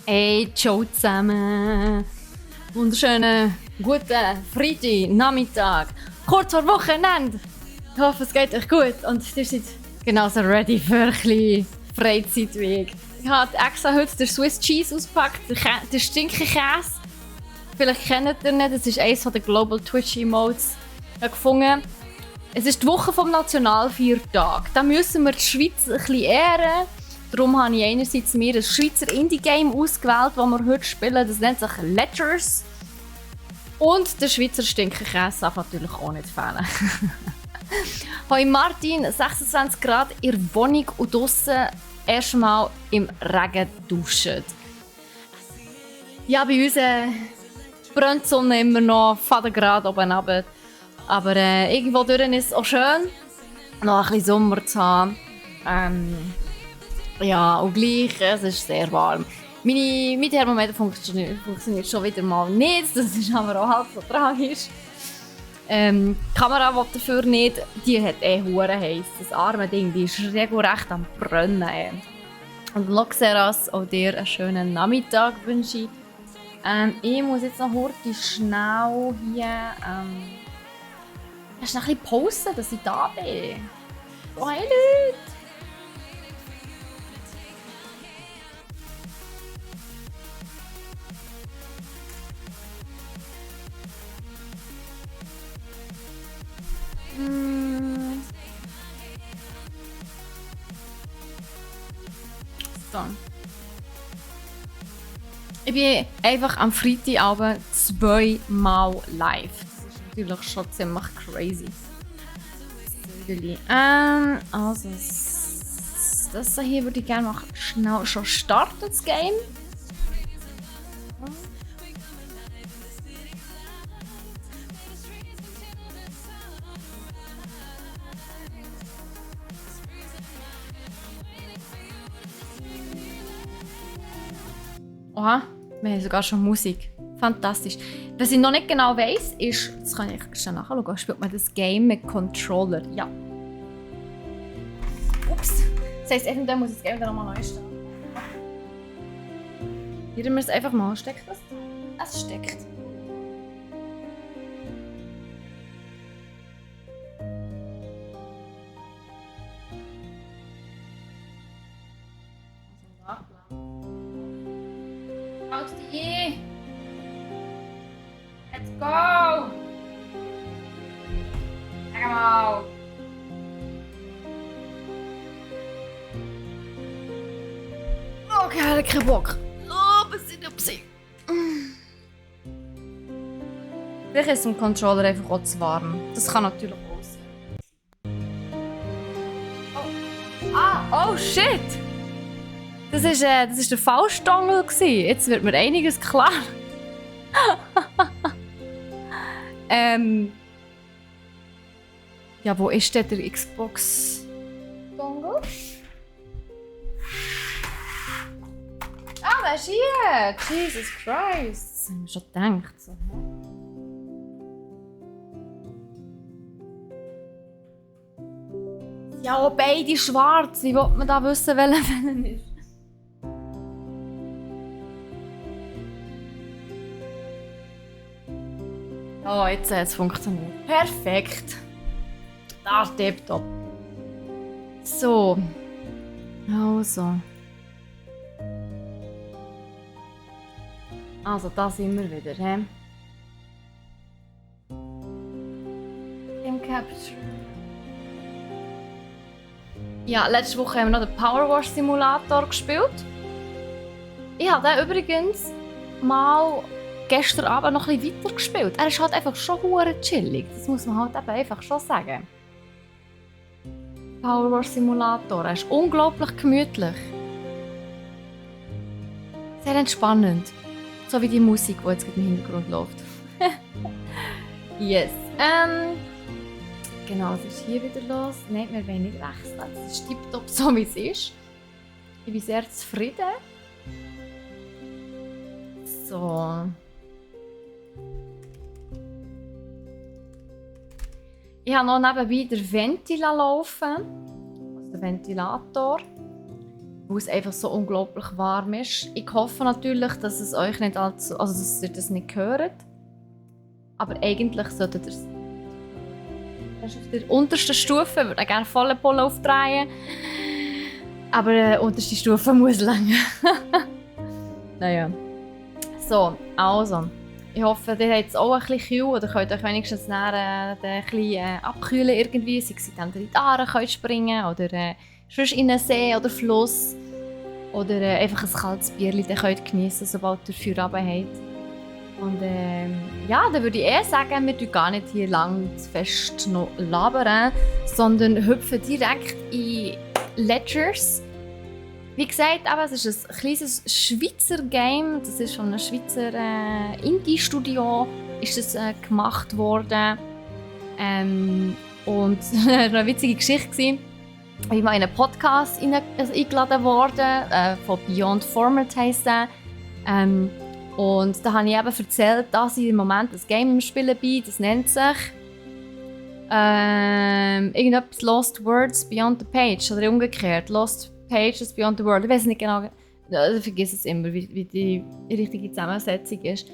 Hey, ciao zusammen! Wunderschönen guten Freitag-Nachmittag, kurz vor Wochenende. Ich hoffe, es geht euch gut und ihr seid genauso ready für ein bisschen Freizeitweg. Ich habe extra heute den Swiss Cheese ausgepackt, den Stinkekäse. Vielleicht kennt ihr nicht, das ist eines der Global Twitch Emotes. Ich habe gefunden, es ist die Woche vom Nationalviertag. Da müssen wir die Schweiz ein bisschen ehren. Darum habe ich einerseits mir ein Schweizer Indie-Game ausgewählt, das wir heute spielen. Das nennt sich Letters. Und der Schweizer Stinkekäse darf natürlich auch nicht fehlen. Hoi Martin, 26 Grad in der Wohnung und draussen erstmal im Regen duschen. Ja, bei uns brennt die Sonne immer noch, Fadengrad oben runter. Aber irgendwo durch ist es auch schön, noch ein bisschen Sommer zu haben. Ja, und gleich, es ist sehr warm. Mein Thermometer funktioniert schon wieder mal nicht, das ist aber auch halb so tragisch. Die Kamera will dafür nicht, die hat hure heiß. Das arme Ding, die ist regelrecht am Brennen. Und Loxeras, auch dir einen schönen Nachmittag wünsche ich. Ich muss jetzt noch schnell hier ein bisschen posten, dass ich da bin. Oh, hey Leute! So. Ich bin einfach am Freitagabend zweimal live. Das ist natürlich schon ziemlich crazy. Also, das hier würde ich gerne machen. Schnell schon starten, das Game. Oha, wir haben sogar schon Musik. Fantastisch. Was ich noch nicht genau weiss, ist, das kann ich schnell nachschauen, spielt man das Game mit Controller? Ja. Ups. Das heisst, eventuell muss ich das Game wieder nochmal neu starten. Probieren wir es einfach mal. Steckt das? Es steckt. Yeah. Let's go! Sag mal! Okay, ich habe keinen Bock. Upsi. Vielleicht ist dem Controller einfach auch zu warm. Das kann natürlich auch sein. Oh shit! Das ist der Faustdongel gsi. Jetzt wird mir einiges klar. Ja, wo ist denn der Xbox-Dongle? Ah, der ist hier! Jesus Christ! Das haben wir schon gedacht. So. Ja, auch beide schwarz. Wie will man da wissen, welcher ist? Oh, jetzt hat es funktioniert. Perfekt. Das ist tipptopp. So. Also. Also, da sind wir wieder, hä? Game Capture. Ja, letzte Woche haben wir noch den Power Wash Simulator gespielt. Ich habe den übrigens mal gestern Abend noch ein bisschen weiter gespielt. Er ist halt einfach schon hure chillig. Das muss man halt eben einfach schon sagen. Power Wash Simulator. Er ist unglaublich gemütlich. Sehr entspannend. So wie die Musik, die jetzt im Hintergrund läuft. Yes. Genau, es ist hier wieder los. Nein, wir wollen nicht wechseln. Es ist tipptopp, so wie es ist. Ich bin sehr zufrieden. So. Ich habe noch nebenbei den Ventilator laufen. Also den Ventilator. weil es einfach so unglaublich warm ist. Ich hoffe natürlich, dass es euch nicht allzu, also dass ihr das nicht hört. Aber eigentlich solltet ihr es. Das ist auf der untersten Stufe, ich würde gerne volle Pulle aufdrehen. Aber die unterste Stufe muss länger. Naja. So, also. Ich hoffe, ihr habt es auch ein bisschen kühl oder könnt euch wenigstens ein bisschen abkühlen irgendwie. Sei es, indem ihr in die Aare könnt springen oder sonst in einen See oder Fluss. Oder einfach ein kaltes Bierchen könnt geniessen, sobald ihr Feuer runter habt. Und ja, dann würde ich sagen, wir tun gar nicht hier lang zu fest noch labern, sondern hüpfen direkt in Ledgers. Wie gesagt, aber es ist ein kleines Schweizer Game. Das ist von einem Schweizer Indie-Studio gemacht worden. Und es war eine witzige Geschichte. Ich war in einen Podcast eingeladen worden, von Beyond Format heisst der. Und da habe ich eben erzählt, dass ich im Moment ein Game Spielen bin. Das nennt sich irgendetwas Lost Words Beyond the Page oder umgekehrt. Lost Pages Beyond the World. Ich weiß nicht genau, ich vergesse es immer, wie die richtige Zusammensetzung ist.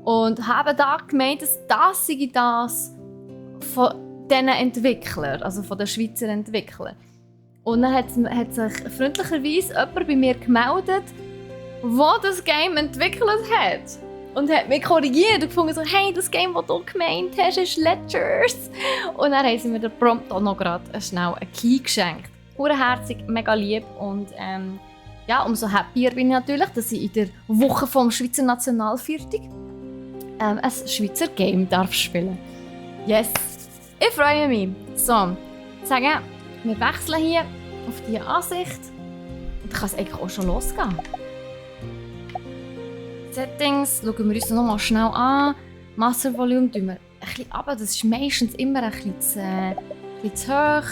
Und habe da gemeint, dass das sei das von diesen Entwicklern, also von den Schweizer Entwicklern. Und dann hat sich freundlicherweise jemand bei mir gemeldet, der das Game entwickelt hat. Und hat mich korrigiert und gefunden, so, hey, das Game, das du gemeint hast, ist Ledgers. Und dann haben sie mir den prompt auch noch gerade schnell einen Key geschenkt. Herzig, mega lieb und ja, umso happier bin ich natürlich, dass ich in der Woche vom Schweizer Nationalviertag ein Schweizer Game darf spielen. Yes, ich freue mich. So, sagen, wir wechseln hier auf diese Ansicht und dann kann es eigentlich auch schon losgehen. Settings schauen wir uns noch mal schnell an. Mastervolume tun wir ein bisschen runter, das ist meistens immer ein bisschen zu hoch.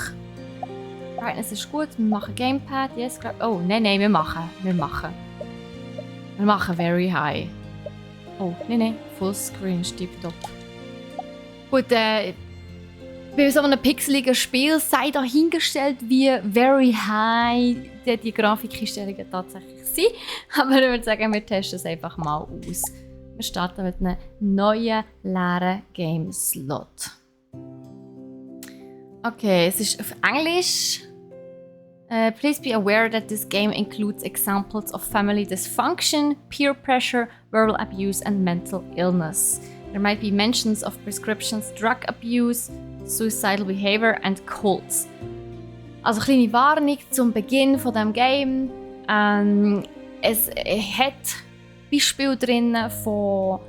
Brightness ist gut, wir machen Gamepad, yes, oh, nein, wir machen very high. Oh, nein, Fullscreen, tipptopp. Gut, bei so einem pixeligen Spiel sei dahingestellt, wie very high die Grafikeinstellungen tatsächlich sind. Aber ich würde sagen, wir testen es einfach mal aus. Wir starten mit einem neuen, leeren Game-Slot. Okay, es ist auf Englisch. Please be aware that this game includes examples of family dysfunction, peer pressure, verbal abuse and mental illness. There might be mentions of prescriptions, drug abuse, suicidal behavior and cults. Also kleine Warnung zum Beginn von dem Game. Es hat Beispiele drin von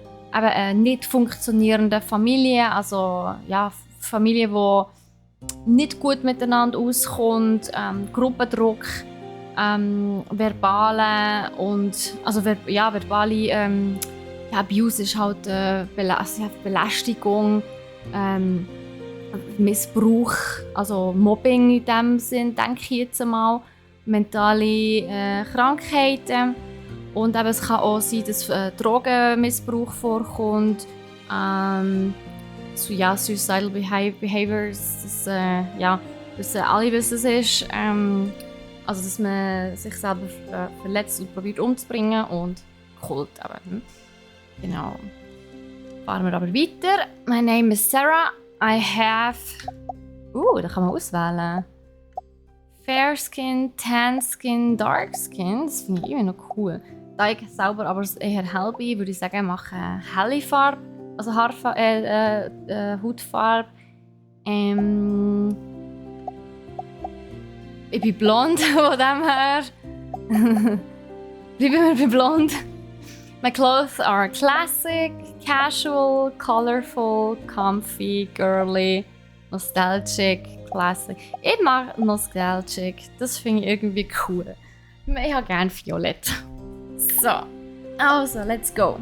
nicht funktionierenden Familien, also ja, Familien, die nicht gut miteinander auskommt, Gruppendruck, verbale und also verbale Abuse ist halt Belästigung, Missbrauch, also Mobbing in dem Sinn, denke ich jetzt einmal, mentale Krankheiten und eben, es kann auch sein, dass Drogenmissbrauch vorkommt. Suicidal Behaviors, dass alle wissen, es ist. Also, dass man sich selber verletzt und probiert umzubringen und Kult eben. Genau. Fahren wir aber weiter. My name is Sarah. I have... da kann man auswählen. Fair Skin, Tan Skin, Dark Skin. Das finde ich immer noch cool. Da ich selber aber eher hell bin, würde ich sagen, mache helle Farbe. Also Hautfarbe. Ich bin blond, von dem her. Bleiben wir bei blond. My clothes are classic, casual, colorful, comfy, girly, nostalgic, classic. Ich mag nostalgic, das finde ich irgendwie cool. Ich habe gerne violett. So, also, let's go.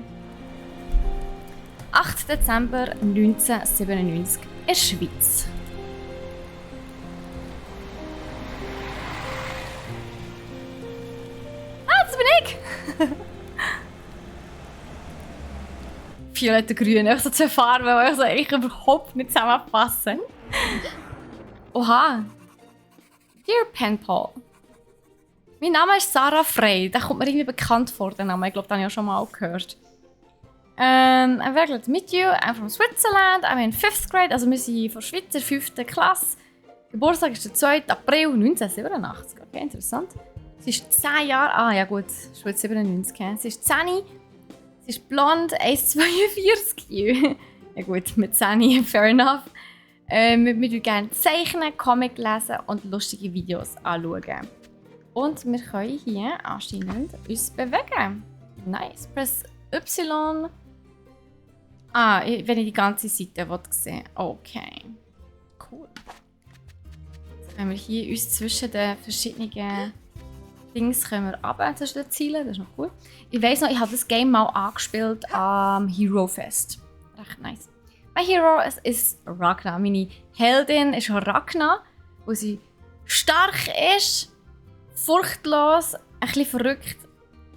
8. Dezember 1997 in der Schweiz. Das bin ich! Violett und Grün, einfach so zwei Farben, die also eigentlich überhaupt nicht zusammenpassen. Oha! Dear Pen Pal. Mein Name ist Sarah Frey. Der kommt mir irgendwie bekannt vor, der Name. Ich glaube, den habe ich auch schon mal gehört. I'm very glad to meet you. I'm from Switzerland. I'm in 5th grade. Also wir sind von Schweizer 5. Klasse. Geburtstag ist der 2. April 1987. Okay, interessant. Sie ist 10 Jahre... Ah ja gut, Schweiz 97. Sie ist 10. Sie ist blond, 1,42. Ja gut, mit 10, fair enough. Wir würden gerne zeichnen, Comic lesen und lustige Videos anschauen. Und wir können hier anscheinend uns bewegen. Nice. Press Y. Ah, wenn ich die ganze Seite sehen will. Okay. Cool. Jetzt können wir hier uns zwischen den verschiedenen Dings runter zwischen den Zielen. Das ist noch cool. Ich weiss noch, ich habe das Game mal angespielt am Hero Fest. Recht nice. Mein Hero ist Ragna. Meine Heldin ist Ragna, wo sie stark ist, furchtlos, ein bisschen verrückt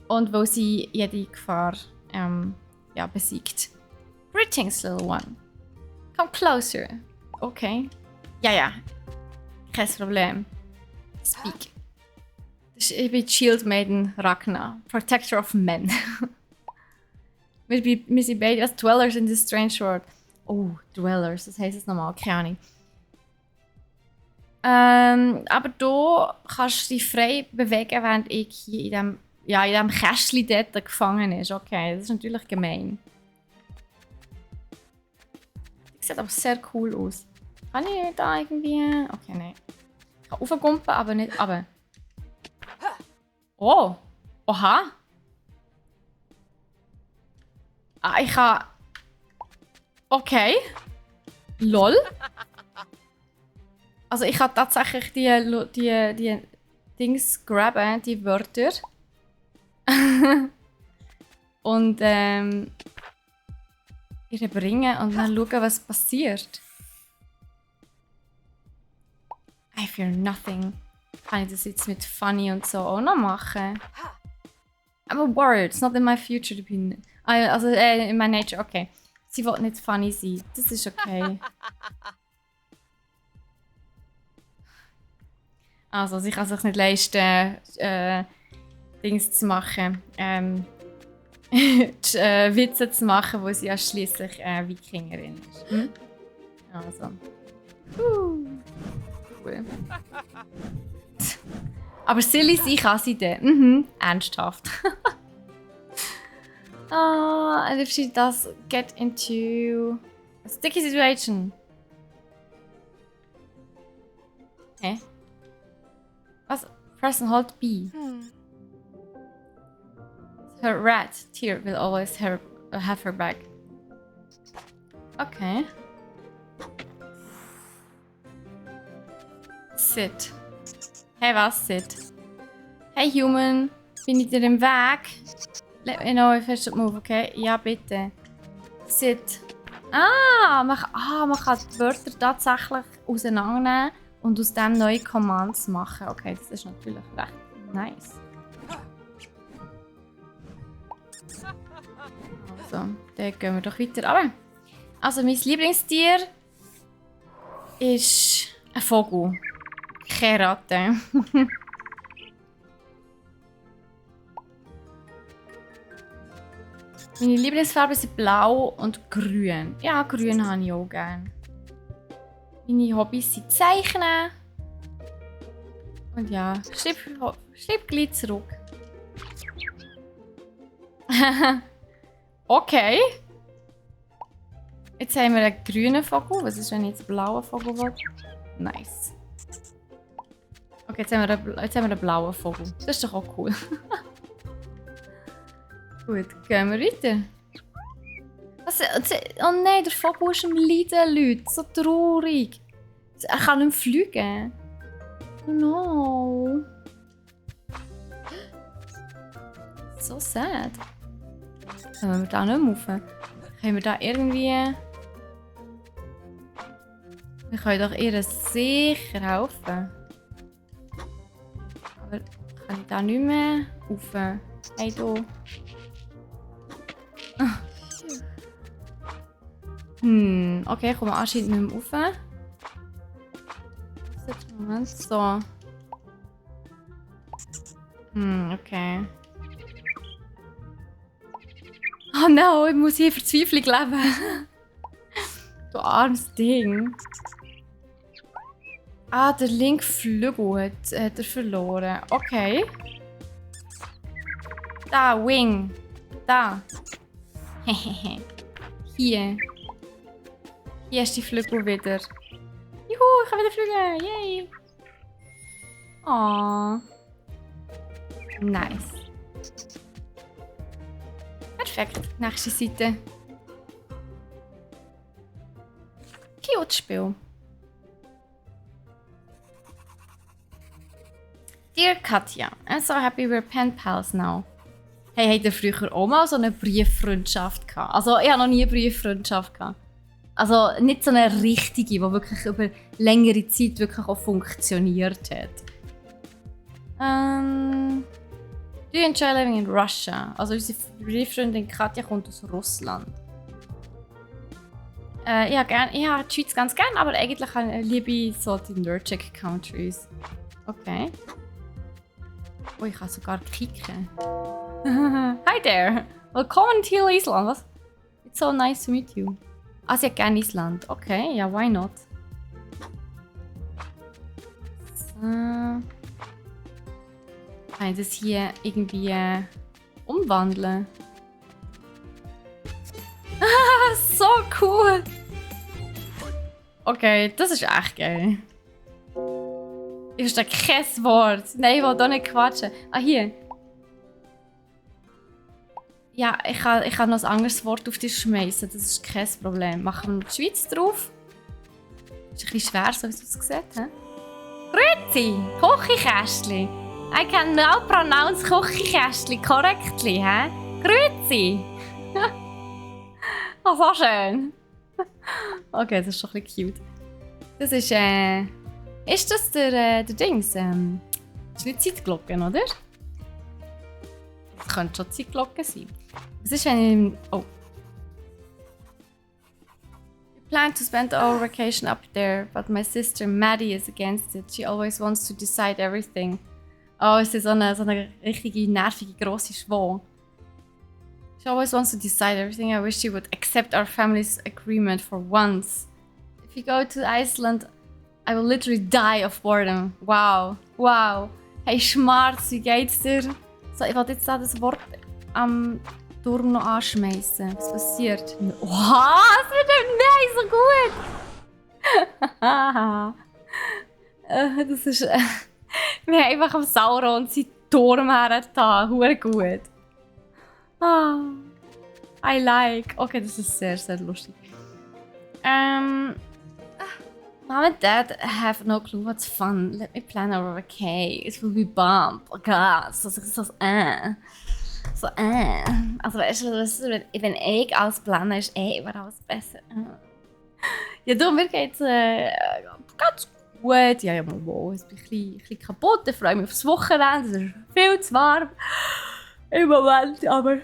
und wo sie jede Gefahr besiegt. Greetings, little one. Come closer. Okay. Ja. Kein Problem. Speak. Ich bin Shield Maiden Ragna, Protector of Men. wir sind beide als Dwellers in this strange world. Oh, Dwellers, das heisst es nochmal, keine Ahnung. Aber du kannst dich frei bewegen, während ich hier in diesem Kästchen dort gefangen ist. Okay, das ist natürlich gemein. Das sieht aber sehr cool aus. Kann ich da irgendwie... Okay, nein. Ich kann raufgumpen, aber nicht runter. Oh! Oha! Ah, ich kann... Okay. Lol. Also ich kann tatsächlich die Dings graben, die Wörter. Und ihre bringen und dann schauen, was passiert. I fear nothing. Kann ich das jetzt mit Funny und so auch noch machen? I'm a warrior, it's not in my future to be... Also in my nature, okay. Sie will nicht funny sein, das ist okay. Also sie kann sich nicht leisten, Dings zu machen. Witze zu machen, wo sie ja schliesslich Wikingerin ist. Hm? Also. Cool. Aber silly sein kann sie dann. Ernsthaft. And if she does get into a sticky situation. Okay. Was? Press and hold B. Her rat, Tear, will always have her back. Okay. Sit. Hey, was? Sit. Hey, Human. Bin ich dir im Weg? Let me know if I should move, okay? Ja, bitte. Sit. Man kann die Wörter tatsächlich auseinandernehmen und aus dem neue Commands machen. Okay, das ist natürlich recht nice. Also, dann gehen wir doch weiter runter. Also, mein Lieblingstier ist ein Vogel. Keine Ratte. Meine Lieblingsfarben sind blau und grün. Ja, grün habe ich auch gerne. Meine Hobbys sind Zeichnen. Und ja, schreib gleich zurück. Okay. Jetzt haben wir einen grünen Vogel. Was ist, wenn ich jetzt einen blauen Vogel will? Nice. Okay, jetzt haben wir einen blauen Vogel. Das ist doch auch cool. Gut, gehen wir weiter. Oh nein, der Vogel ist am Leiden, Leute. So traurig. Er kann nicht fliegen. Oh no. So sad. Können wir da nicht mehr rauf? Können wir da irgendwie... Wir können doch ihr sicher helfen. Aber kann ich da nicht mehr rauf? Hey, du. Okay, ich komme anscheinend nicht mehr rauf. Moment, so. Okay. Oh no, ich muss hier in Verzweiflung leben. Du armes Ding. Ah, der linke Flügel hat er verloren. Okay. Da, Wing. Da. Hehehe. Hier. Hier ist die Flügel wieder. Juhu, ich kann wieder fliegen. Yay. Oh. Nice. Perfekt. Nächste Seite. Cute Spiel. Dear Katja, I'm so happy we're pen pals now. Hey, habt ihr früher auch mal so eine Brieffreundschaft gehabt? Also, ich habe noch nie eine Brieffreundschaft gehabt. Also, nicht so eine richtige, die wirklich über längere Zeit wirklich auch funktioniert hat. Do you enjoy living in Russia? Also, unsere Brieffreundin Katja kommt aus Russland. Ich habe die Schweiz ganz gern, aber eigentlich liebe ich so die Nordic Countries. Okay. Oh, ich kann sogar kicken. Hi there! Willkommen in Teil, Island. Was? It's so nice to meet you. Ah, sie hat gerne Island. Okay, ja, why not? So. Kann ich das hier irgendwie umwandeln? So cool! Okay, das ist echt geil. Ich verstehe kein Wort. Nein, ich will doch nicht quatschen. Ah, hier. Ja, ich kann noch ein anderes Wort auf dich schmeißen. Das ist kein Problem. Machen wir die Schweiz drauf. Das ist ein bisschen schwer, so wie du es gesehen hast. Grüezi! Kochikästli! I can now pronounce Kochikästli correctly, hä? Grüezi! Oh, so schön! Okay, das ist schon ein bisschen cute. Das ist, ist das der Dings? Das ist nicht Zeitglocken, oder? Das könnte schon Zeitglocken sein. Was ist, wenn ich... Oh. We plan to spend our vacation up there, but my sister Maddie is against it. She always wants to decide everything. Oh, es ist so eine richtige, nervige, grosse Schwau. She always wants to decide everything. I wish she would accept our family's agreement for once. If you go to Iceland, I will literally die of boredom. Wow. Wow. Hey Schmarz, wie geht's dir? So, ich wollte jetzt da das Wort am Turm noch anschmeißen. Was passiert? Oha, es wird nicht so gut! Das ist... wir haben einfach am Sauron seinen Turm hergetan. Hure gut. Ah, I like. Okay, das ist sehr, sehr lustig. Mom and Dad have no clue what's fun. Let me plan our vacation. It will be bomb. Oh God. So, Also weißt du, wenn ich alles plane, ist immer alles besser. Ja, du, mir geht's ganz gut. Ja, mal wo. Ich bin ein bisschen kaputt. Ich freue mich aufs Wochenende. Es ist viel zu warm im Moment, aber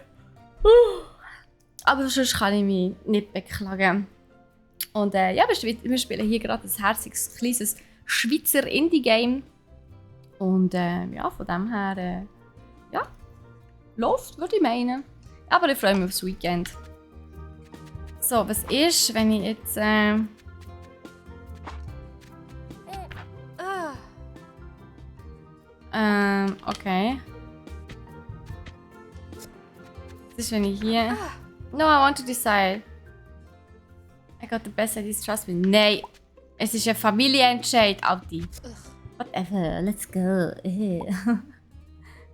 sonst kann ich mich nicht beklagen. Und ja, wir spielen hier gerade ein herziges, kleines Schweizer Indie-Game. Und ja, von dem her, ja, läuft, würde ich meinen. Aber ich freue mich aufs Weekend. So, was ist, wenn ich jetzt... okay. Was ist, wenn ich hier... No, I want to decide. I got the best ideas, trust me. Nein, es ist ein Familienentscheid, Alti. Whatever, let's go. You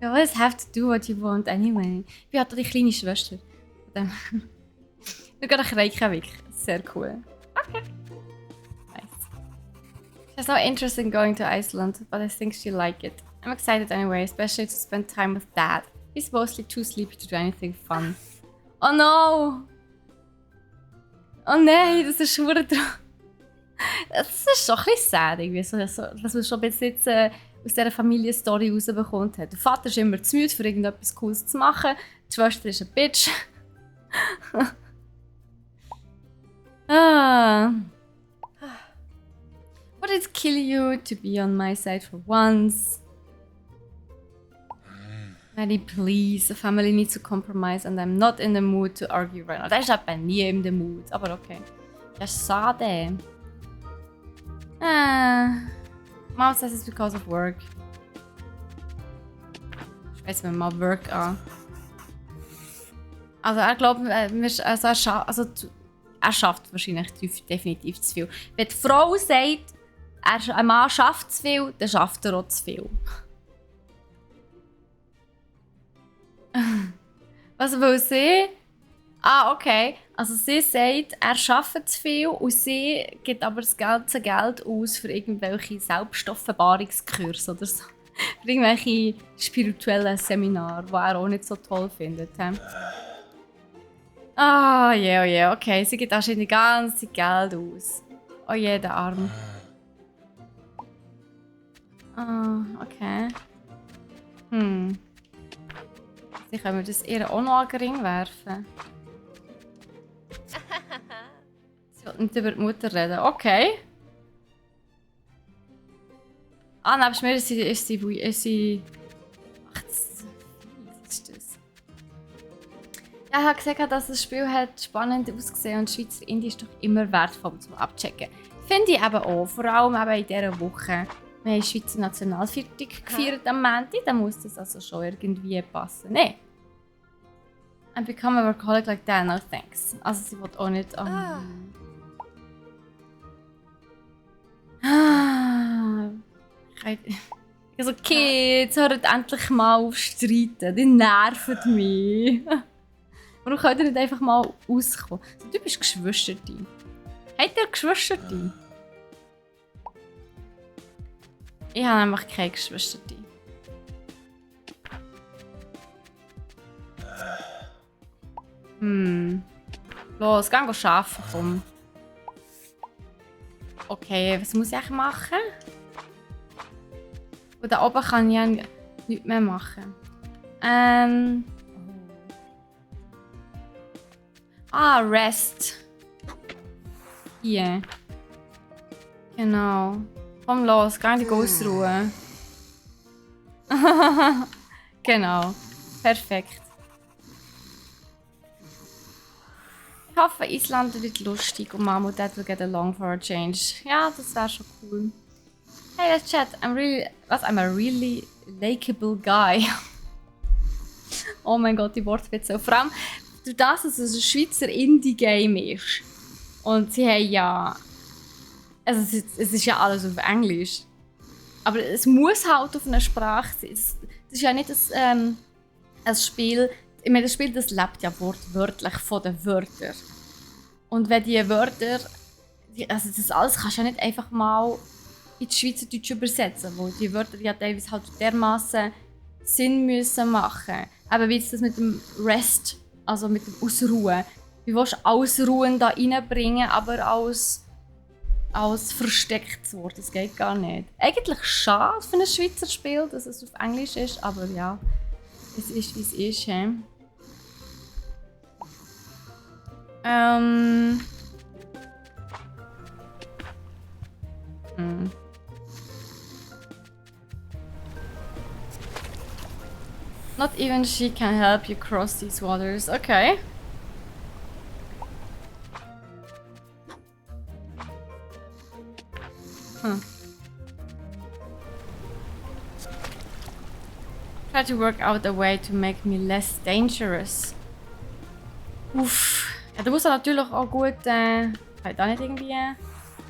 always have to do what you want anyway. Ich bin halt die kleine Schwester. Wir gehen nach Reykjavik. Sehr cool. Okay. Nice. She has no interest in going to Iceland, but I think she'll like it. I'm excited anyway, especially to spend time with Dad. He's mostly too sleepy to do anything fun. Oh no! Oh nein, das ist schwer dran. Das ist schon ein bisschen sad, irgendwie, dass man schon bis jetzt aus dieser Familienstory rausbekommen hat. Der Vater ist immer zu müde, für irgendetwas Cooles zu machen. Die Schwester ist eine Bitch. Would it kill you to be on my side for once? Nelly, please, the family needs to compromise and I'm not in the mood to argue right now. Das ist aber nie in the mood, aber okay. Das ist schade. Mom says it's because of work. Schmeißen wir mal Work an. Also er glaubt, er schafft wahrscheinlich definitiv zu viel. Wenn die Frau sagt, ein Mann schafft zu viel, dann schafft er auch zu viel. Was will sie? Okay. Also sie sagt, er schafft zu viel und sie gibt aber das ganze Geld aus für irgendwelche Selbstoffenbarungskurse oder so. Für irgendwelche spirituellen Seminare, die er auch nicht so toll findet. Okay. Sie gibt anscheinend ganz viel Geld aus. Oh je, der Arm. Okay. Sie können wir das ihr auch noch an den Ring werfen. Sie will nicht über die Mutter reden. Okay. Nebst mir ist sie... Ach, was ist das? Ja, ich habe gesagt, dass das Spiel hat spannend ausgesehen und Schweizer Indie ist doch immer wertvoll zum Abchecken. Finde ich eben auch, vor allem eben in dieser Woche. Wir haben die Schweizer Nationalviertel gefeiert am Montag, dann muss das also schon irgendwie passen. Nein. And become a workaholic like that, no thanks. Also sie will auch nicht... Also Kids, hört endlich mal auf streiten. Die nerven mich. Warum könnt ihr nicht einfach mal rauskommen? So, du bist Geschwisterte. Habt ihr Geschwisterte? Ich habe nämlich keine Geschwisterte. Los, geh arbeiten, komm. Okay, was muss ich machen? Und da oben kann ich ja nichts mehr machen. Rest. Hier. Genau. Komm los, geh dich ausruhen. Genau. Perfekt. Ich hoffe, Island wird lustig und Mom und Dad will get along for a change. Ja, das wäre schon cool. Hey, let's chat. I'm a really likable guy. Oh mein Gott, die Wortwitze. Vor allem durch das, dass es ein Schweizer Indie-Game ist. Und sie haben ja... Also es ist ja alles auf Englisch. Aber es muss halt auf einer Sprache sein. Das ist ja nicht ein Spiel... Ich meine, das Spiel das lebt ja wortwörtlich von den Wörtern. Und wenn die Wörter... Also das alles kannst du ja nicht einfach mal ins Schweizerdeutsch übersetzen. Weil die Wörter ja teilweise halt dermassen Sinn müssen machen. Aber wie ist das mit dem Rest, also mit dem Ausruhen? Wie willst du Ausruhen da reinbringen, aber als verstecktes Wort? Das geht gar nicht. Eigentlich schade für ein Schweizer Spiel, dass es auf Englisch ist, aber ja, es ist wie es ist. He? Not even she can help you cross these waters. Okay. Try to work out a way to make me less dangerous. Uff. Ja, da muss er natürlich auch gut. Kann ich da nicht irgendwie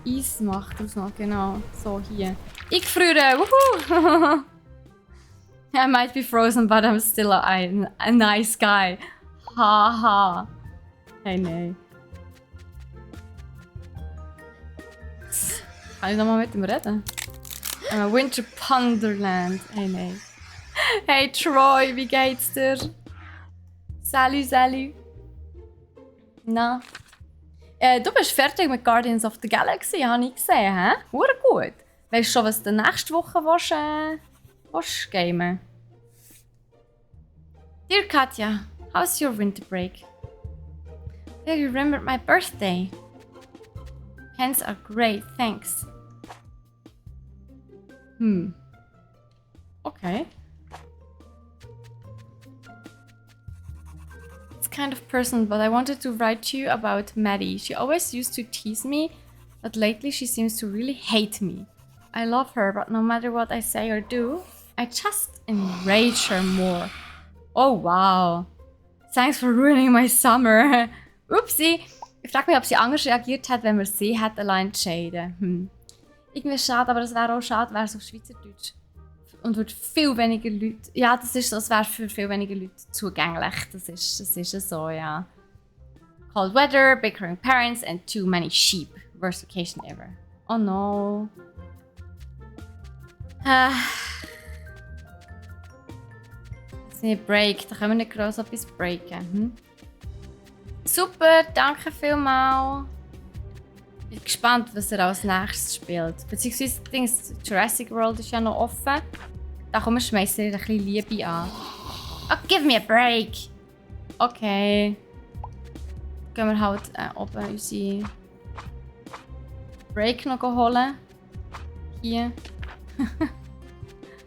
Eis machen? Genau. So, hier. Ich friere! Wuhu! I might be frozen, but I'm still a nice guy. Haha. Hey, nein. Kann ich nochmal mit ihm reden? I'm a Winter Ponderland. Hey, nein. Hey Troy, wie geht's dir? Salut. Na? Du bist fertig mit Guardians of the Galaxy, habe ich gesehen, hä? Hure gut. Weißt du schon, was du nächste Woche willst gamen? Dear Katja, how's your winter break? Yeah, you remembered my birthday. Pens are great, thanks. Okay. It's kind of personal, but I wanted to write to you about Maddie. She always used to tease me, but lately she seems to really hate me. I love her, but no matter what I say or do, I just enrage her more. Oh wow. Thanks for ruining my summer. Upsi. Ich frage mich, ob sie anders reagiert hat, wenn man sie hätte allein entscheiden. Irgendwie schade, aber das wäre auch schade, wäre es auf Schweizerdeutsch. Und würde viel weniger Leute... Ja, das ist so, es wäre für viel weniger Leute zugänglich. Das ist so, ja. Cold weather, bickering parents and too many sheep. Worst vacation ever. Oh no. Break, da können wir nicht groß etwas breaken. Super, danke vielmals. Ich bin gespannt, was er als nächstes spielt. Beziehungsweise Jurassic World ist ja noch offen. Da kommen wir schmeißen ein bisschen Liebe an. Oh, give me a break! Okay. Gehen wir halt oben unsere Break noch holen. Hier.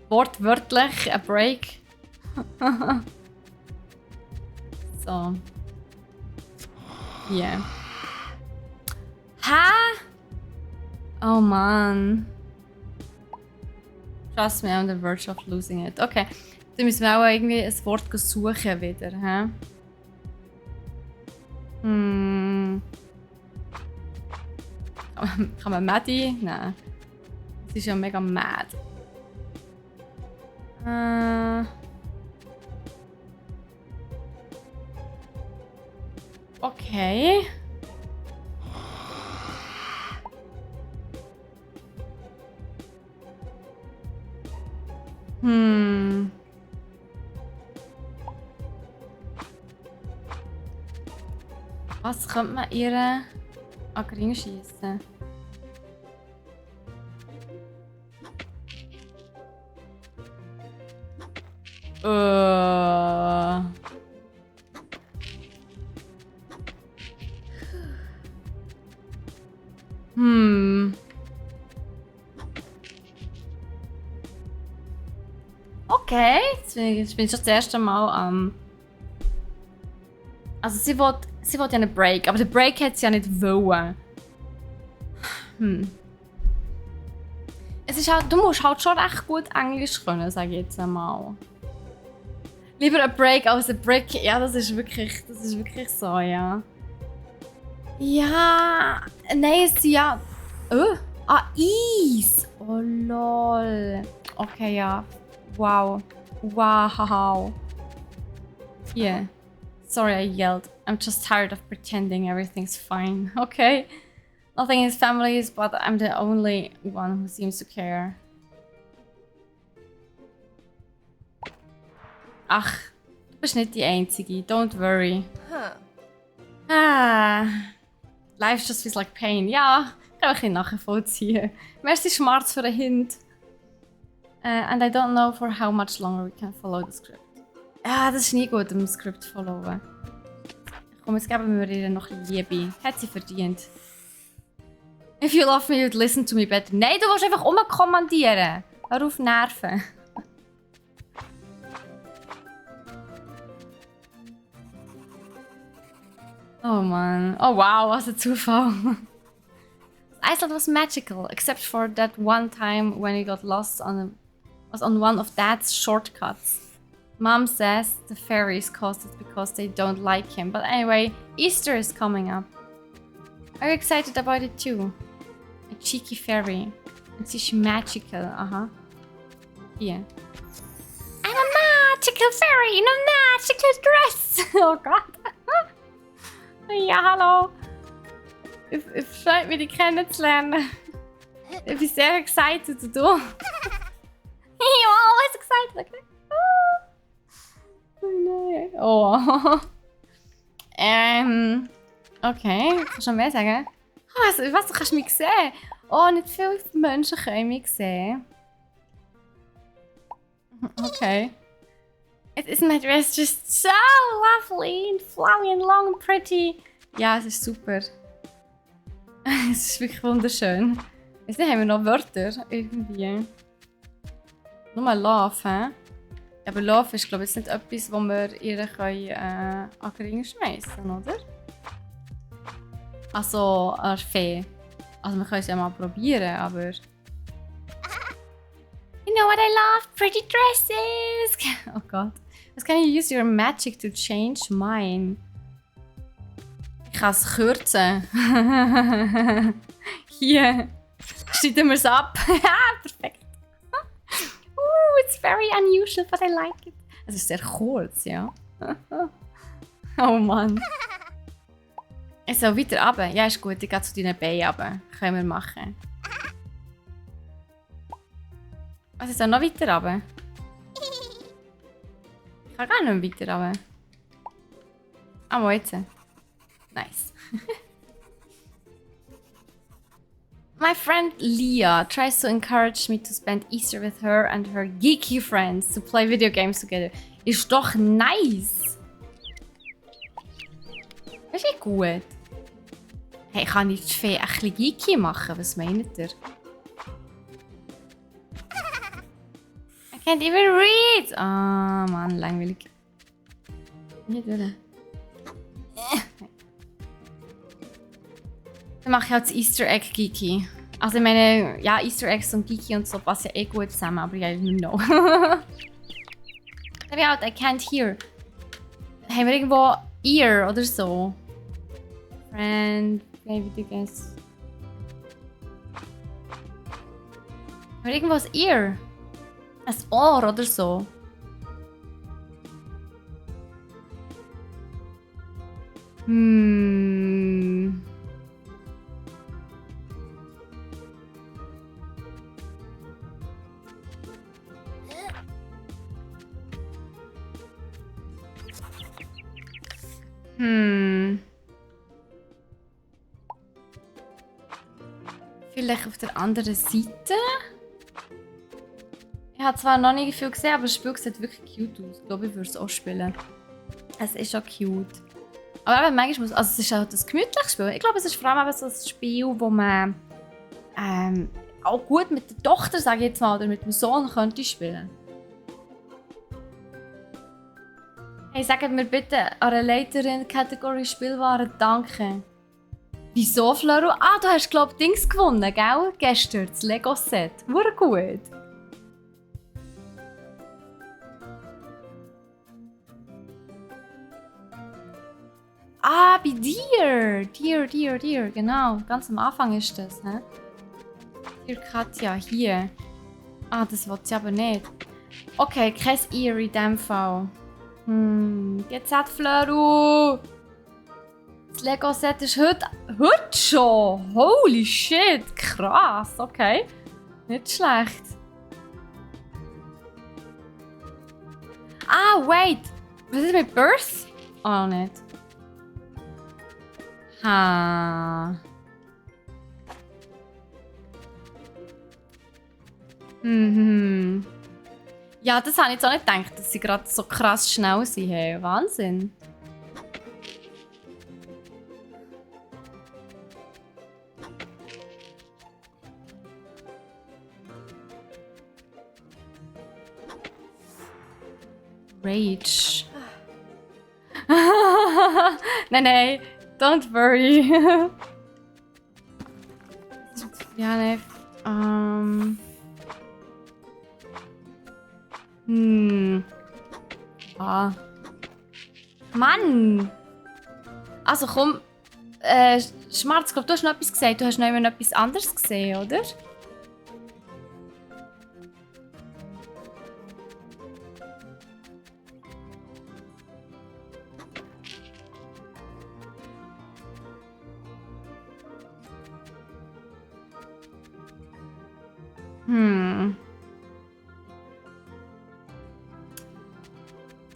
Wortwörtlich, ein Break. So. Hier. Hä? Oh man. Trust me, I'm on the verge of losing it. Okay. Dann müssen wir auch irgendwie ein Wort suchen wieder, hä? Kann man Maddie? Nein. Sie ist ja mega mad. Okay. Was könnte man ihr an den Ring schießen? Okay, jetzt bin ich schon das erste Mal also sie will ja einen Break, aber den Break hat sie ja nicht wollen. Es ist halt, du musst halt schon recht gut Englisch können, sage ich jetzt einmal. Lieber ein Break als ein Break, ja, das ist wirklich so, ja. Ja, nein, es ist ja... Eis! Oh lol. Okay, ja. Wow. Wow. Yeah. Sorry I yelled. I'm just tired of pretending everything's fine. Okay. Nothing is families, but I'm the only one who seems to care. Ach, du bist nicht die Einzige. Don't worry. Life just feels like pain. Ja, kann ich ein bisschen nachvollziehen. Merci Schmerz für den Hint. And I don't know for how much longer we can follow the script. Ja, das ist nie gut, um das Skript zu followen. Komm, jetzt geben wir ihr noch Liebe. Hat sie verdient. If you love me, you'd listen to me better. Nein, du willst einfach umkommandieren. Hör auf Nerven. Oh man. Oh wow, was ein Zufall. Iceland was magical, except for that one time when he got lost was on one of Dad's shortcuts. Mom says the fairies caused it because they don't like him. But anyway, Easter is coming up. Are you excited about it too? A cheeky fairy. And she's magical, Here. I'm a magical fairy in a magical dress! Oh Gott. Ja, hallo. Ich freue mich, dich kennenzulernen. Ich bin sehr excited, und du? You're always excited, okay? Oh nein. Oh. Okay, kannst du noch mehr sagen? Oh, was, du kannst mich sehen? Oh, nicht viele Menschen können mich sehen. Okay. Is my dress just so lovely and flowy and long and pretty? Ja, es ist super. Es ist wirklich wunderschön. Jetzt haben wir noch Wörter irgendwie. Nur mal Love, hä? Aber Love ist, glaube ich, jetzt nicht etwas, wo wir ihr an den Ring schmeißen, oder? Also, eine Fee. Also, wir können es ja mal probieren, aber... You know what I love? Pretty dresses! Oh Gott. Was can you use your magic to change mine? Ich kann es kürzen. Hier. Schneiden wir es ab. Perfekt. It's very unusual, but I like it. Es ist sehr kurz, ja. Oh Mann. Ich soll weiter runter. Ja, ist gut. Ich gehe zu deinen Beinen runter. Können wir machen. Was ist da noch weiter runter? Ich kann gar nicht weiter runter. Ah, wo jetzt? Nice. My friend Leah tries to encourage me to spend Easter with her and her geeky friends to play video games together. Ist doch nice! Das ist echt gut. Hey, kann ich die Fee ein bisschen geeky machen? Was meint ihr? I can't even read! Ah, Mann, langweilig. Hier durch. Dann mache ich halt das Easter Egg Geeky. Also ich meine, ja, Easter Eggs und Geeky und so passen ja eh gut zusammen, aber ja, I don't know. Let me out, I can't hear. Haben wir irgendwo Ear oder so? Friend, maybe the guess. Haben wir irgendwo ein Ear? Ein Ohr oder so? Vielleicht auf der anderen Seite? Ich habe zwar noch nicht viel gesehen, aber das Spiel sieht wirklich cute aus. Ich glaube, ich würde es auch spielen. Es ist schon cute. Aber eben, manchmal muss... Also es ist auch das gemütliche Spiel. Ich glaube, es ist vor allem so ein Spiel, wo man auch gut mit der Tochter, sage ich jetzt mal, oder mit dem Sohn könnte spielen. Hey, sagt mir bitte an der Leiterin Kategorie Spielwaren danke. Wieso, Floro? Ah, du hast, glaube ich, Dings gewonnen, gell? Gestern, das Lego-Set. Wurde gut. Ah, bei dir. Dir, genau. Ganz am Anfang ist das, hä? Hier, Katja, hier. Ah, das will sie aber nicht. Okay, kein Ear in dem Fall. Jetzt hat Floro. Das Lego-Set ist heute schon. Holy shit, krass, okay. Nicht schlecht. Ah, wait. Was ist mit Birth? Oh, nicht. Ha. Ja, das habe ich jetzt auch nicht gedacht, dass sie gerade so krass schnell sind. Hey, Wahnsinn. Rage. nein, don't worry. Ja, ne. Ah. Mann! Also komm. Schmarz, glaub, du hast noch etwas gesagt. Du hast noch immer etwas anderes gesehen, oder?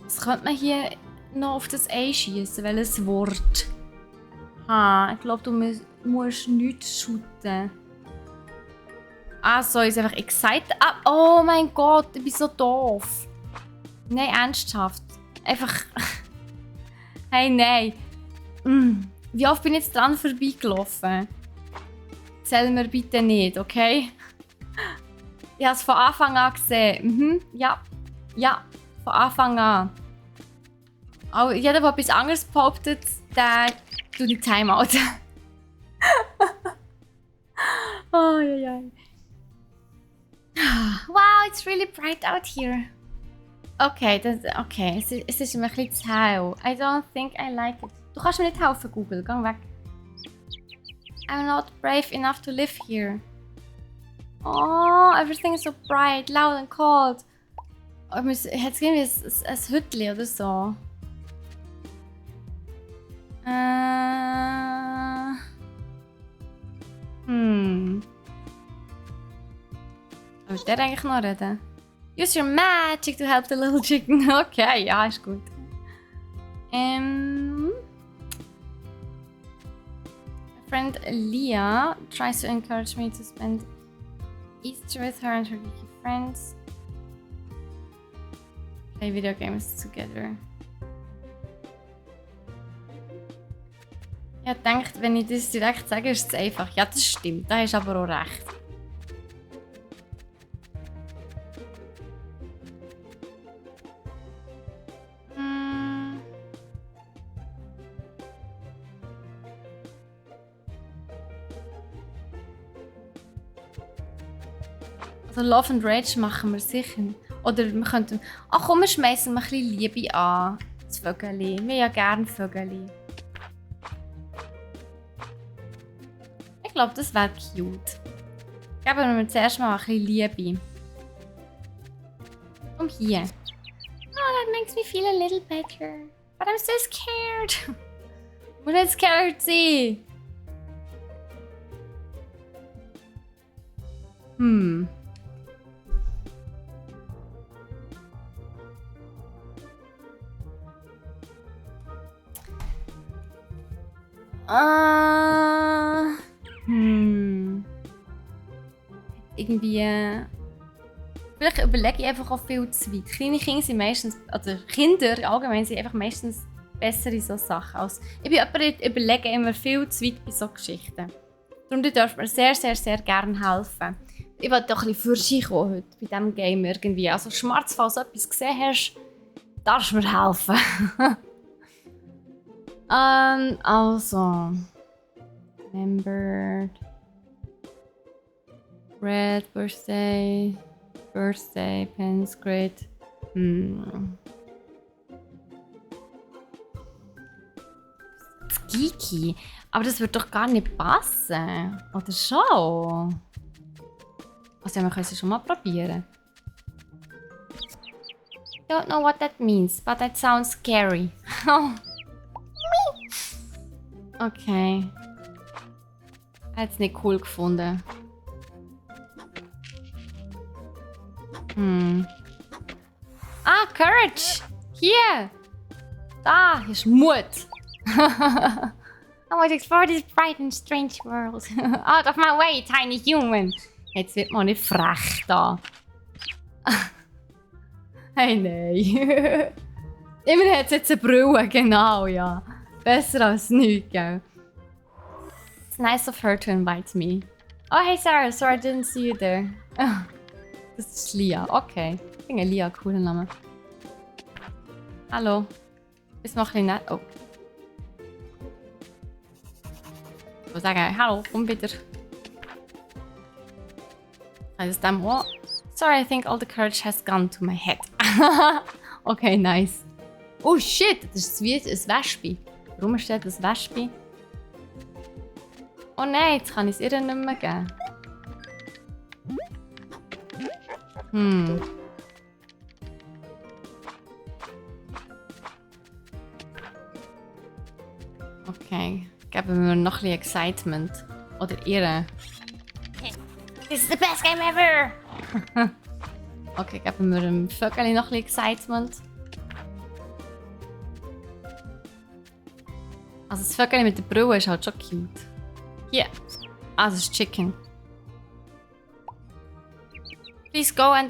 Was könnte man hier noch auf das einschießen? Welches Wort? Ich glaube, du musst nichts shooten. Ah, so ist einfach excited. Ah, oh mein Gott, ich bin so doof. Nein, ernsthaft. Einfach. Hey, nein. Wie oft bin ich jetzt dran vorbeigelaufen? Zähl mir bitte nicht, okay? Ich habe es von Anfang an gesehen. Ja, von von Anfang an. Auch jeder, der etwas anderes behauptet, der tut die Timeout. Oh, ja, ja. Wow, it's really bright out here. Okay, es ist mir ein bisschen zu hell. I don't think I like it. Du kannst mir nicht helfen, Google. Geh weg. I'm not brave enough to live here. Oh, everything is so bright, loud and cold. Hat es irgendwie ein Hütchen oder so? Soll ich der eigentlich noch reden? Use your magic to help the little chicken. Okay, ja, ist gut. My friend Leah tries to encourage me to spend Easter with her and her geeky friends. Play video games together. Ich dachte, wenn ich das direkt sage, ist es einfach. Ja, das stimmt, da hast du aber auch recht. Also Love and Rage machen wir sicher. Oder wir könnten... Ach komm, wir schmeißen mal ein bisschen Liebe an. Das Vögeli. Wir haben ja gerne Vögeli. Ich glaube, das wäre cute. Geben wir zuerst mal ein bisschen Liebe. Komm hier. Oh, that makes me feel a little better. But I'm so scared. Ich muss nicht scared sein. Irgendwie. Vielleicht überlege ich einfach auch viel zu weit. Kleine Kinder sind meistens, oder Kinder allgemein sind einfach meistens besser in so Sachen. Ich bin jemand, der überlege immer viel zu weit bei so Geschichten. Darum dürft mir sehr, sehr, sehr gerne helfen. Ich wollte doch ein bisschen für sich kommen heute bei diesem Game irgendwie. Also Schmerz, falls du etwas gesehen hast, darfst du mir helfen. Also. Remembered. Red, birthday, pens, great. Das Geeky. Aber das wird doch gar nicht passen. Oder schon? Also wir können es schon mal probieren. Don't know what that means, but that sounds scary. Okay. Er hat es nicht cool gefunden. Ah, Courage! Hier! Da, hier ist Mut! I want to explore this bright and strange world. Out of my way, tiny human! Jetzt wird man nicht frech da. Hey, nein. Immerhin hat es jetzt eine Brille, genau, ja. Besser als nichts, gell? It's nice of her to invite me. Oh, hey Sarah, sorry I didn't see you there. Das ist Lia, okay. Ich finde Lia ein cooler Name. Hallo. Ist noch ein bisschen nett. Oh. Ich will sagen, hallo, komm bitte. Oh. Sorry, I think all the courage has gone to my head. Okay, nice. Oh shit, das ist wie ein Wespe. Warum steht das Wespe? Oh nein, jetzt kann ich es ihr nicht mehr geben. Okay, geben wir noch ein bisschen Excitement. Oder ihre. This is the best game ever! Okay, geben wir dem Vögel noch ein bisschen Excitement. Also das Vögel mit der Brille ist halt schon cute. Hier. Ah, das ist Chicken. Please go on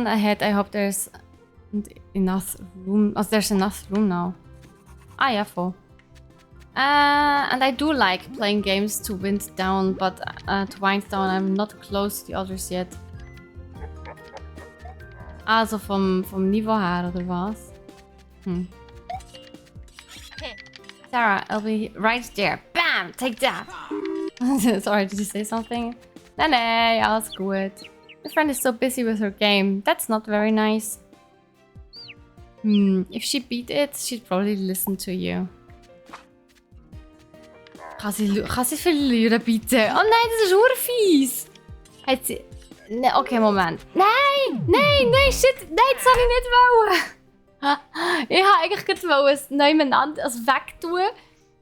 ahead. I hope there's enough room. Also there's enough room now. Ah ja, voll. And I do like playing games to wind down, but to wind down I'm not close to the others yet. Also vom Niveau her, oder was? Sarah, I'll be right there. Bam! Take that! Sorry, did you say something? Nee, alles gut. My friend is so busy with her game. That's not very nice. If she beat it, she'd probably listen to you. Kann sie verlieren, bitte? Oh nein, das ist urfies! Hat sie... Ne, okay, Moment. Nein, shit! Nein, das soll ich nicht wollen! Ich wollte eigentlich gerade es nebeneinander wegtun,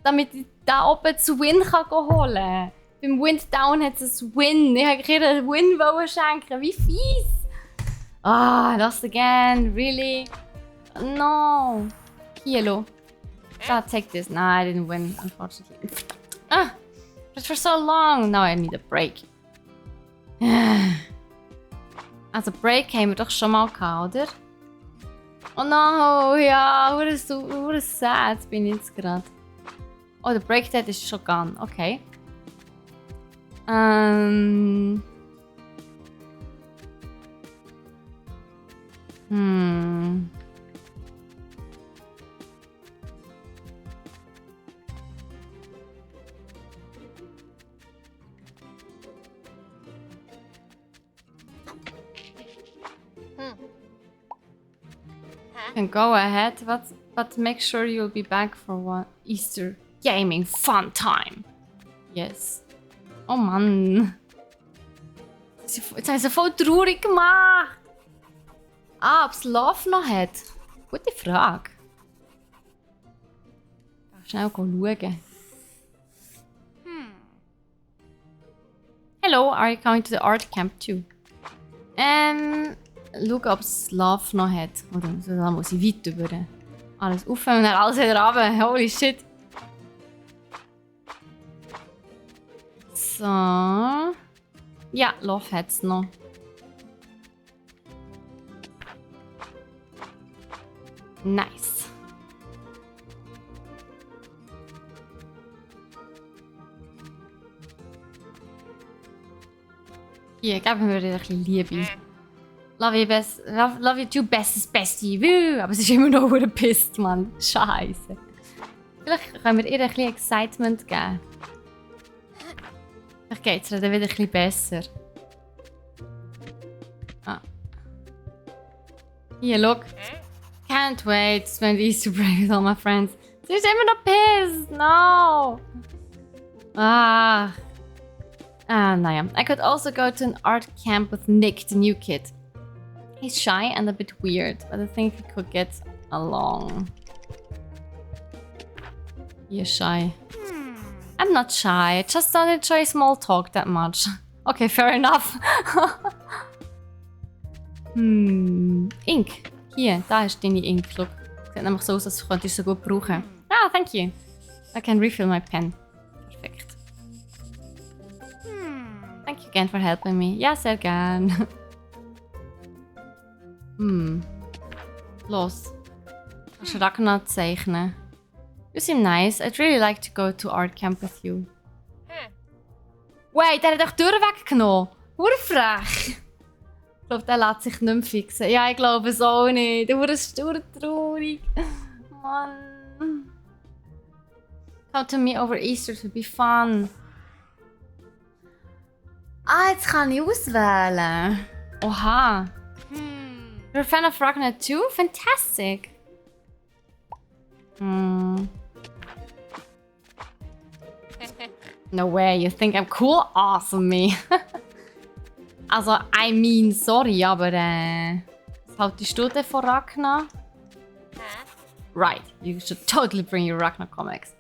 damit ich da oben zu Win holen kann. Beim Wind Down hat es ein Win. Ich wollte ihr einen Win schenken. Wie fies! Lost again. Really? No. Hier, lo. Take this. No, I didn't win, unfortunately. But for so long. Now I need a break. Also, Break haben wir doch schon mal gehabt, oder? Oh no, ja, hure sad bin ich jetzt gerade. Oh, der Break Dead ist schon gone. Okay. Can go ahead, but make sure you'll be back for one Easter gaming fun time. Yes. Oh Mann. Jetzt haben sie voll traurig gemacht. Ob es Love noch hat? Gute Frage. Schnell schauen. Hello, are you coming to the art camp too? Schau, ob es Love noch hat. Oder so, da muss ich weit über. Alles aufhören und dann alles wieder runter. Holy shit. So. Ja, Love hat es noch. Nice. Hier, geben wir dir ein bisschen Liebe. Love you too, bestie. Woo! Aber es ist immer noch pisst, Mann. Scheiße. Vielleicht können wir ihr ein bisschen Excitement geben. Vielleicht geht es ihr dann wieder ein bisschen besser. Hier, look. Can't wait to spend Easter break with all my friends. Sie ist immer noch pissed. No. Naja. I could also go to an art camp with Nick, the new kid. He's shy and a bit weird, but I think we could get along. You're shy. I'm not shy, I just don't enjoy small talk that much. Okay, fair enough. Ink. Hier, da ist deine Ink. Look. Sieht nämlich so aus, als könnte ich so gut brauchen. Thank you. I can refill my pen. Perfekt. Thank you again for helping me. Ja, sehr gern. Los. Kannst du Ragnar zeichnen? You seem nice. I'd really like to go to art camp with you. Wait, der hat doch die Tür weggenommen. Urfrech. Ich glaube, der lässt sich nicht mehr fixen. Ja, ich glaube es auch nicht. Der ist traurig. Mann. Come to me over Easter to be fun. Jetzt kann ich auswählen. Oha. You're a fan of Ragnar too? Fantastic! No way, you think I'm cool? Awesome, me. Also, I mean, sorry, aber was haltest du denn von Ragnar? Right, you should totally bring your Ragnar comics.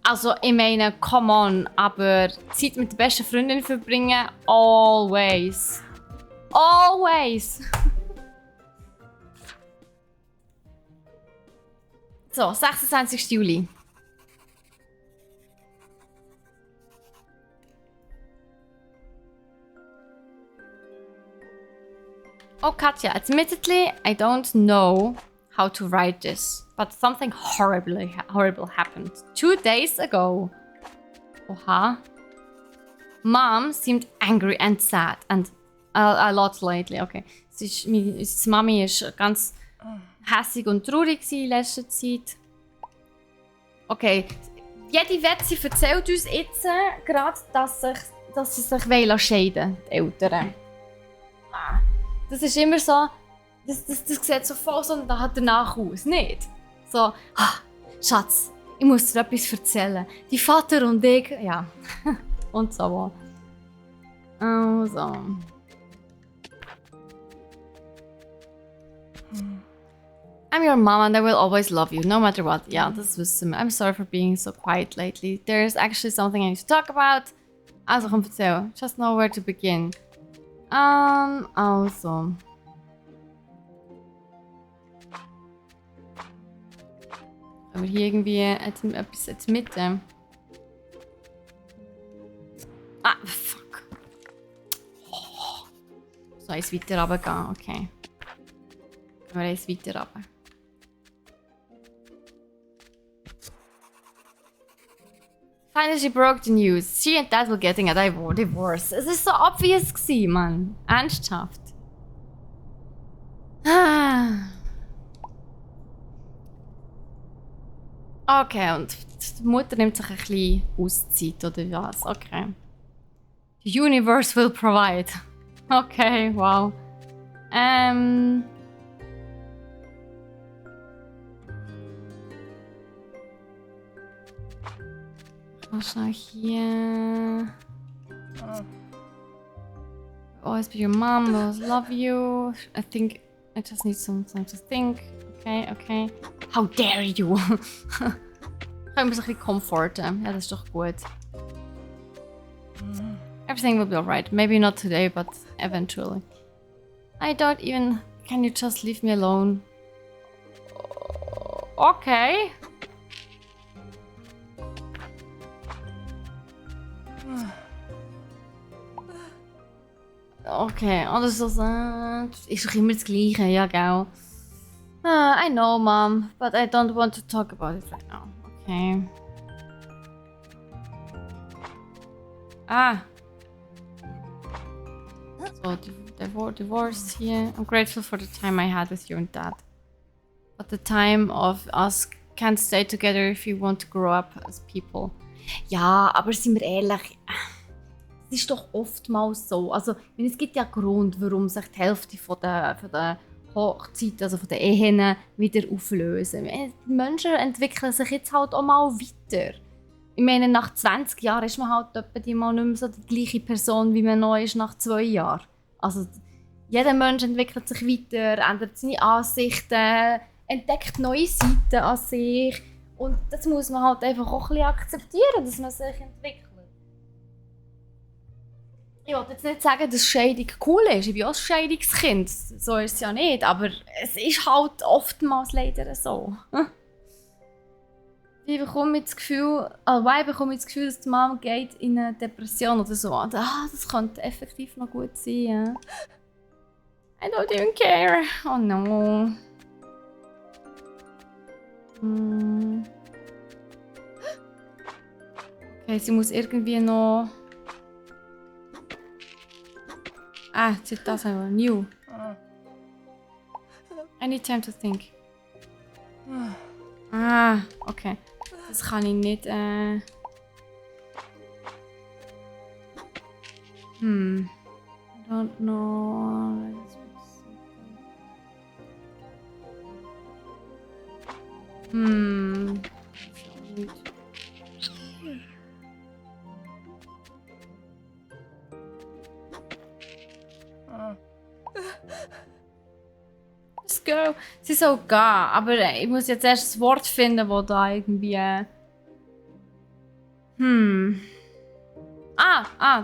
Also, ich meine, come on, aber Zeit mit der besten Freundin verbringen, always. Always! So, 26. Juli. Oh, Katja, admittedly, I don't know how to write this, but something horrible happened 2 days ago. Oha. Mom seemed angry and sad, and a lot lately, okay. Unsere Mami war ganz hässig und traurig in letzter Zeit. Okay, jede Wette erzählt uns jetzt gerade, dass sie sich scheiden wollen, die Eltern. Das ist immer so, das sieht so voll so danach aus, nicht? So, Schatz, ich muss dir etwas erzählen. Die Vater und ich, ja, und so. Also. I'm your mom and I will always love you, no matter what. Ja, das wissen wir. I'm sorry for being so quiet lately. There's actually something I need to talk about. Also, komm, erzähl. Just know where to begin. Also. Aber hier irgendwie etwas in der Mitte. Ah, fuck. Oh. So, eins weiter runtergehen, okay. Gehen wir eins weiter runter. Finally, she broke the news. She and Dad were getting a divorce. Es war so obvious gewesen, Mann. Ernsthaft. Okay, und die Mutter nimmt sich ein bisschen Auszeit, oder was? Okay. The universe will provide. Okay, wow. Schnell hier. Always be your mom, always love you. I think I just need some time to think. Okay, okay. How dare you? Können wir sich ein bisschen comforten. Ja, das ist doch gut. Everything will be alright. Maybe not today, but eventually. I don't even... Can you just leave me alone? Okay. Okay, alles so ist doch immer das Gleiche, ja, gell? I know, Mom, but I don't want to talk about it right now. Okay. So, divorce here. I'm grateful for the time I had with you and Dad. But the time of us can't stay together if you want to grow up as people. Ja, aber sind wir ehrlich, es ist doch oftmals so. Also, es gibt ja einen Grund, warum sich die Hälfte von der Hochzeit, also von den Ehen, wieder auflösen. Die Menschen entwickeln sich jetzt halt auch mal weiter. Ich meine, nach 20 Jahren ist man halt etwa mal nicht mehr so die gleiche Person, wie man noch ist nach 2 Jahren. Also, jeder Mensch entwickelt sich weiter, ändert seine Ansichten, entdeckt neue Seiten an sich. Und das muss man halt einfach auch ein bisschen akzeptieren, dass man sich entwickelt. Ich wollte jetzt nicht sagen, dass Scheidung cool ist. Ich bin auch ein Scheidungskind. So ist es ja nicht. Aber es ist halt oftmals leider so. Ich bekomme das Gefühl, dass die Mama geht in eine Depression oder so. Und, das könnte effektiv noch gut sein. Ja. I don't even care. Oh no. Okay, sie muss irgendwie noch... sie hat das einfach. New. I need time to think. Okay. Das kann ich nicht, I don't know. Let's go. Sie soll gehen, aber ich muss jetzt erst das Wort finden, wo da irgendwie...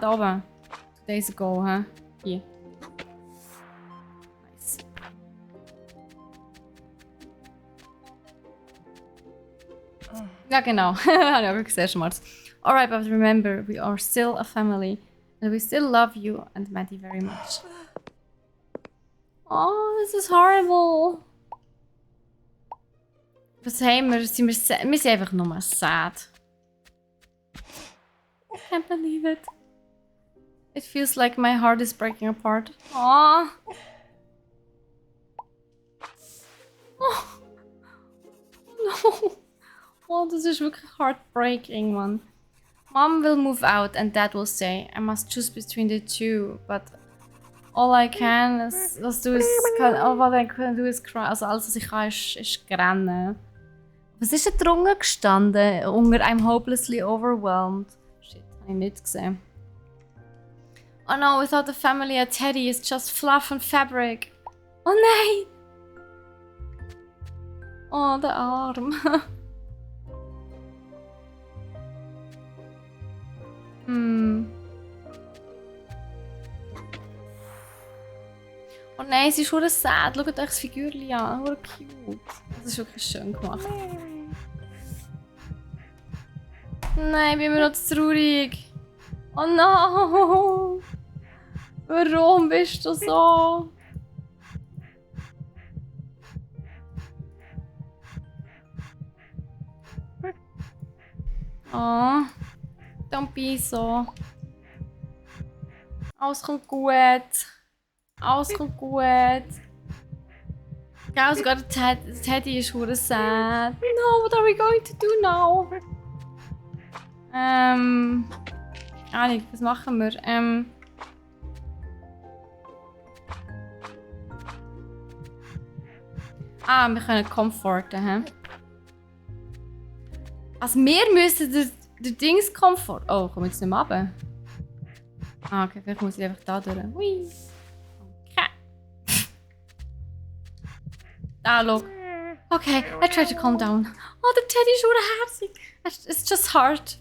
da oben. 2 days ago, hä? Hier. Nice. Ja, genau. Habe ich auch gesehen schon mal. Alright, but remember, we are still a family. And we still love you and Maddie very much. Oh, this is horrible. Was haben wir? Wir sind einfach nur sad. I can't believe it. It feels like my heart is breaking apart. Oh. Oh, no. Oh, das ist wirklich heartbreaking, man. Mom will move out and Dad will stay. I must choose between the two, but all I can is, all I can do is cry. Also alles, was ich kann, ist rennen. Was ist da drunter gestanden? Unter I'm hopelessly overwhelmed. Shit, habe ich nicht gesehen. Oh no, without the family a teddy is just fluff and fabric. Oh nein! Oh, der Arm. Oh nein, sie ist schon sad. Schaut euch das Figürchen an. Oh, cute. Das ist wirklich schön gemacht. Nein, bin mir noch zu traurig. Oh no! Warum bist du so? Oh, don't be so. Alles kommt gut. Alles kommt gut. Gell, sogar der Teddy ist hure sad. No, what are we going to do now? Ahnung, was machen wir? Wir können comforten, hä? Also wir müssen den Dings comfort. Oh, komm jetzt nicht mehr runter. Okay, vielleicht muss ich einfach da durch. Hui. Okay. Da, schau. Okay, I try to calm down. Oh, der Teddy ist herzig. It's just hard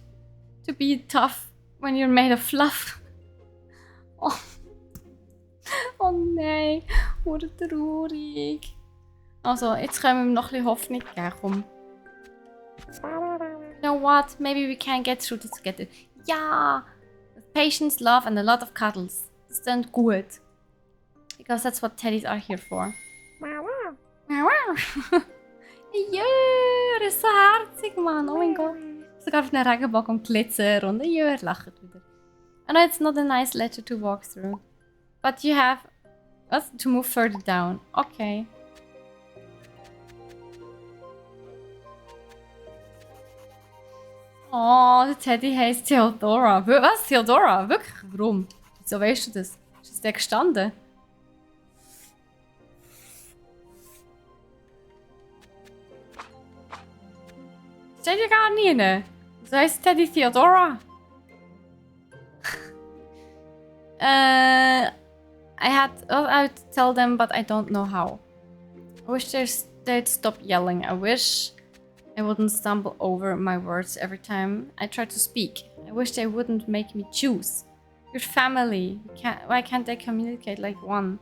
to be tough when you're made of fluff. Oh, oh nein, wurde traurig. Also, jetzt können wir ihm noch ein bisschen Hoffnung geben. Komm. You know what? Maybe we can get through this together. Ja! With patience, love and a lot of cuddles. Das klingt gut. Because that's what teddies are here for. Ja, er ist so herzig, Mann. Oh mein Gott. Sogar auf einem Regenbogen und Glitzer und ja, er lacht wieder. I know it's not a nice letter to walk through. But you have... Was? To move further down. Okay. Oh, der Teddy heisst Theodora. Was? Theodora? Wirklich? Warum? Wieso weißt du das? Ist das der gestanden? Steht ja gar nie. Wieso heisst Teddy Theodora? I would tell them, but I don't know how. I wish they'd stop yelling. I wish I wouldn't stumble over my words every time I try to speak. I wish they wouldn't make me choose. Your family. Why can't they communicate like one?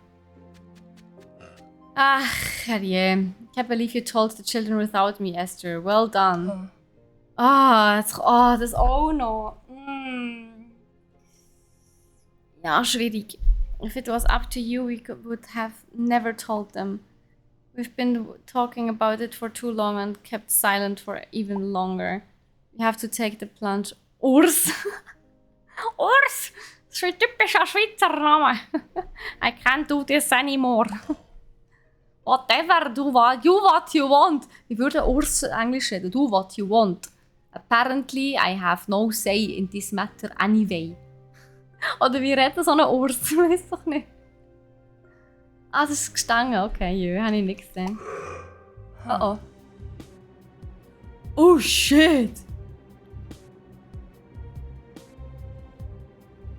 Ach, herrje. Can't believe you told the children without me, Esther. Well done. Das auch noch. Ja, schwierig. If it was up to you, we would have never told them. We've been talking about it for too long and kept silent for even longer. We have to take the plunge. Urs! Urs! Das ist ein typischer Schweizer Name. I can't do this anymore. Whatever you what you want. Ich würde Urs Englisch reden. Do what you want. Apparently, I have no say in this matter anyway. Oder wie redet so ein Urs? Ich weiß doch nicht. Das ist gestangen. Okay, jö, habe ich nicht gesehen. Oh. Oh shit!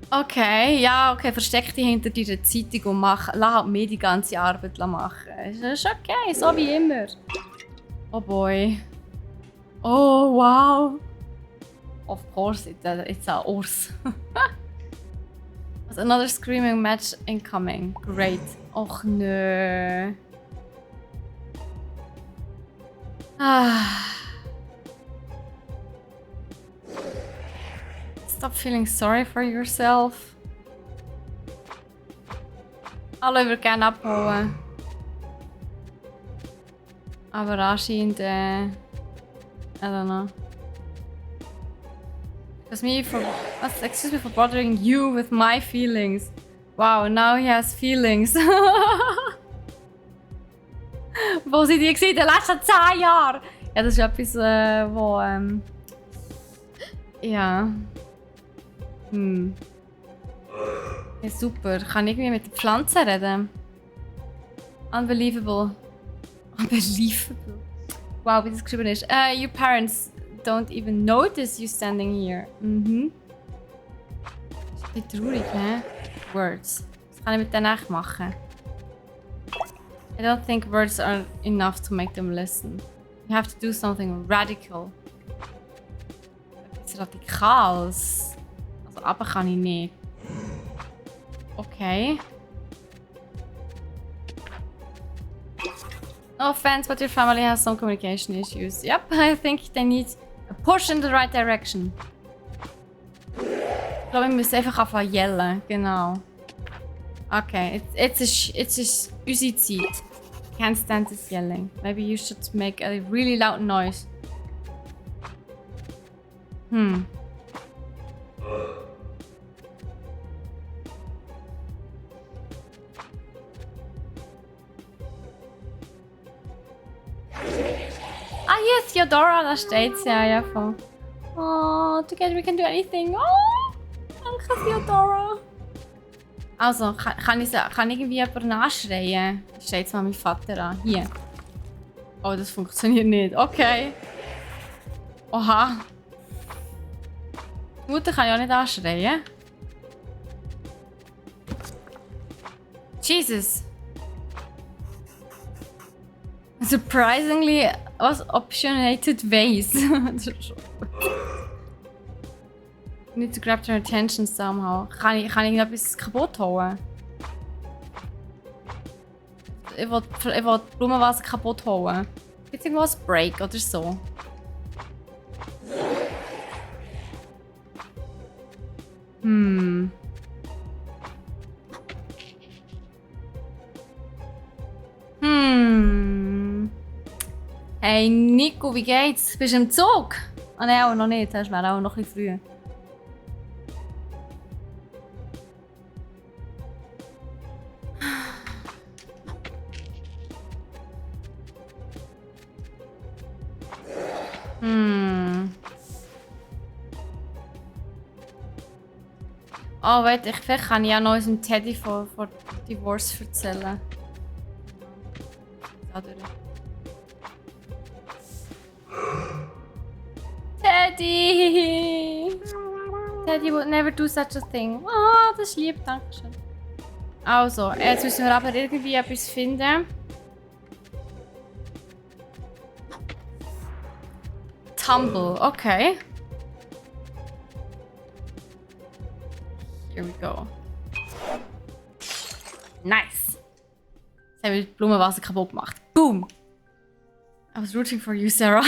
Okay, ja, okay, versteck dich hinter deiner Zeitung und lass halt mir die ganze Arbeit machen. Das ist okay, so wie immer. Oh boy. Oh wow. Of course, it's a Urs. Another screaming match incoming. Great. Och nö. Stop feeling sorry for yourself. Alle würde gerne abholen. Aber anscheinend, I don't know. Excuse me for bothering you with my feelings. Wow, now he has feelings. Wo sind die in den letzten 10 Jahren? Ja, das ist etwas, wo, ja. Ja, super. Kann ich irgendwie mit den Pflanzen reden? Unbelievable. Unbelievable. Wow, wie das geschrieben ist. Your parents don't even notice you standing here. Mhm. Das ist ein bisschen traurig, hä? Words. Was kann ich mit denen echt machen? I don't think words are enough to make them listen. You have to do something radical. Etwas Radikales. Also, aber kann ich nicht. Okay. No offense, but your family has some communication issues. Yep, I think they need a push in the right direction. Ich glaube, wir müssen einfach anfangen yellen. Genau. Okay, jetzt ist unsere Zeit. Can't stand this yelling. Maybe you should make a really loud noise. Ah, hier, Theodora, da steht's ja voll. Oh, together we can do anything. Oh, danke, Theodora. Also, kann irgendwie jemanden anschreien? Ich schreie jetzt mal meinen Vater an. Hier. Oh, das funktioniert nicht. Okay. Oha. Die Mutter kann ich auch nicht anschreien. Jesus. Surprisingly, was opinionated ways. Das ist schon gut. I need to grab their attention somehow. Kann ich irgendetwas kaputt holen? Ich will Blumenvase kaputt holen. Gibt es irgendwo ein Break oder so? Hey Nico, wie geht's? Bist du im Zug? Ah nein, auch noch nicht. Das wäre auch noch ein bisschen früh. Oh, warte, vielleicht kann ich ja noch unserem Teddy von Divorce erzählen. Teddy! Teddy would never do such a thing. Ah, das ist lieb, danke schön. Also, jetzt müssen wir aber irgendwie etwas finden. Tumble, okay. Here we go. Nice. Jetzt haben wir die Blumenvase kaputt gemacht. Boom! I was rooting for you, Sarah.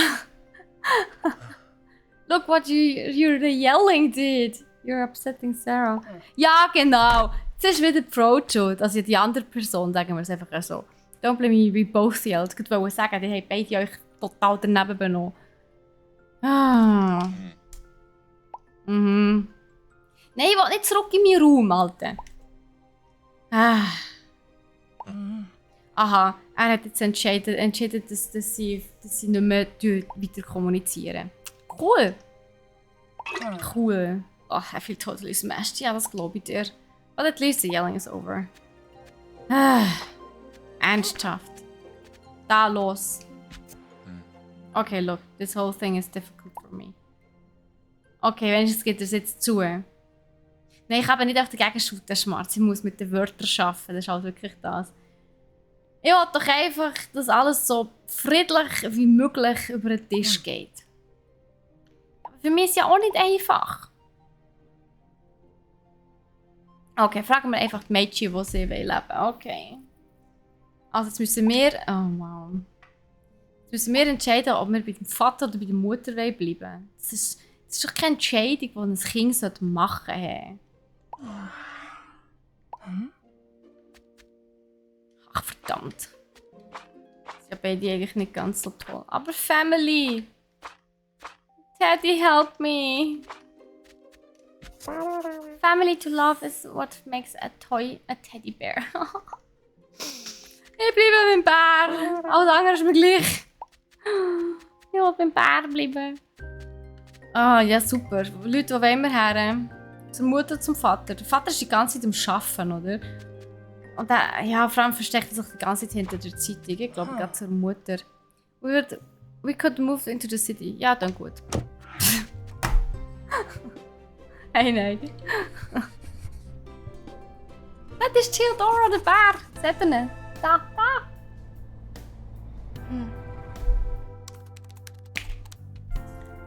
Look what you're yelling did. You're upsetting Sarah. Ja, genau. Jetzt ist wieder die Frau schuld. Also die andere Person, sagen wir es einfach so. Don't blame me, we both yelled. Ich wollte sagen, die haben beide euch total daneben benommen. Ah. Mhm. Nein, ich will nicht zurück in meinen Raum, Alter. Ah. Aha, er hat jetzt entschieden, dass sie nicht mehr weiter kommunizieren. Cool. Cool. Oh, I feel totally smashed. Ja, das glaube ich dir. But at least the yelling is over. Ah. Ernsthaft. Da los. Okay, look. This whole thing is difficult for me. Okay, wenigstens geht es jetzt zu. Nein, ich habe nicht auf dagegen shooten, Schmarz. Ich muss mit den Wörtern arbeiten. Das ist halt wirklich das. Ich will doch einfach, dass alles so friedlich wie möglich über den Tisch geht. Aber für mich ist es ja auch nicht einfach. Okay, fragen wir einfach die Mädchen, wo sie leben wollen. Okay. Also jetzt müssen wir... Oh wow. Jetzt müssen wir entscheiden, ob wir bei dem Vater oder bei der Mutter bleiben wollen. Das ist doch keine Entscheidung, die ein Kind machen sollte. Ach verdammt. Das ist ja beide eigentlich nicht ganz so toll. Aber Family! Teddy, help me! Family to love is what makes a toy a teddy bear. Ich bleibe beim Bär. Alles andere ist mir gleich. Ich will beim Bär bleiben. Ah, ja, super. Leute, wo wollen wir her? Zur Mutter, zum Vater. Der Vater ist die ganze Zeit am Arbeiten, oder? Und der, ja, vor allem versteckt er sich die ganze Zeit hinter der Zeitung. Ich glaube, gerade zur Mutter. We could move into the city. Ja, dann gut. Hey, nein. Das ist Theodora, der Bär. Seht ihr ihn? Da.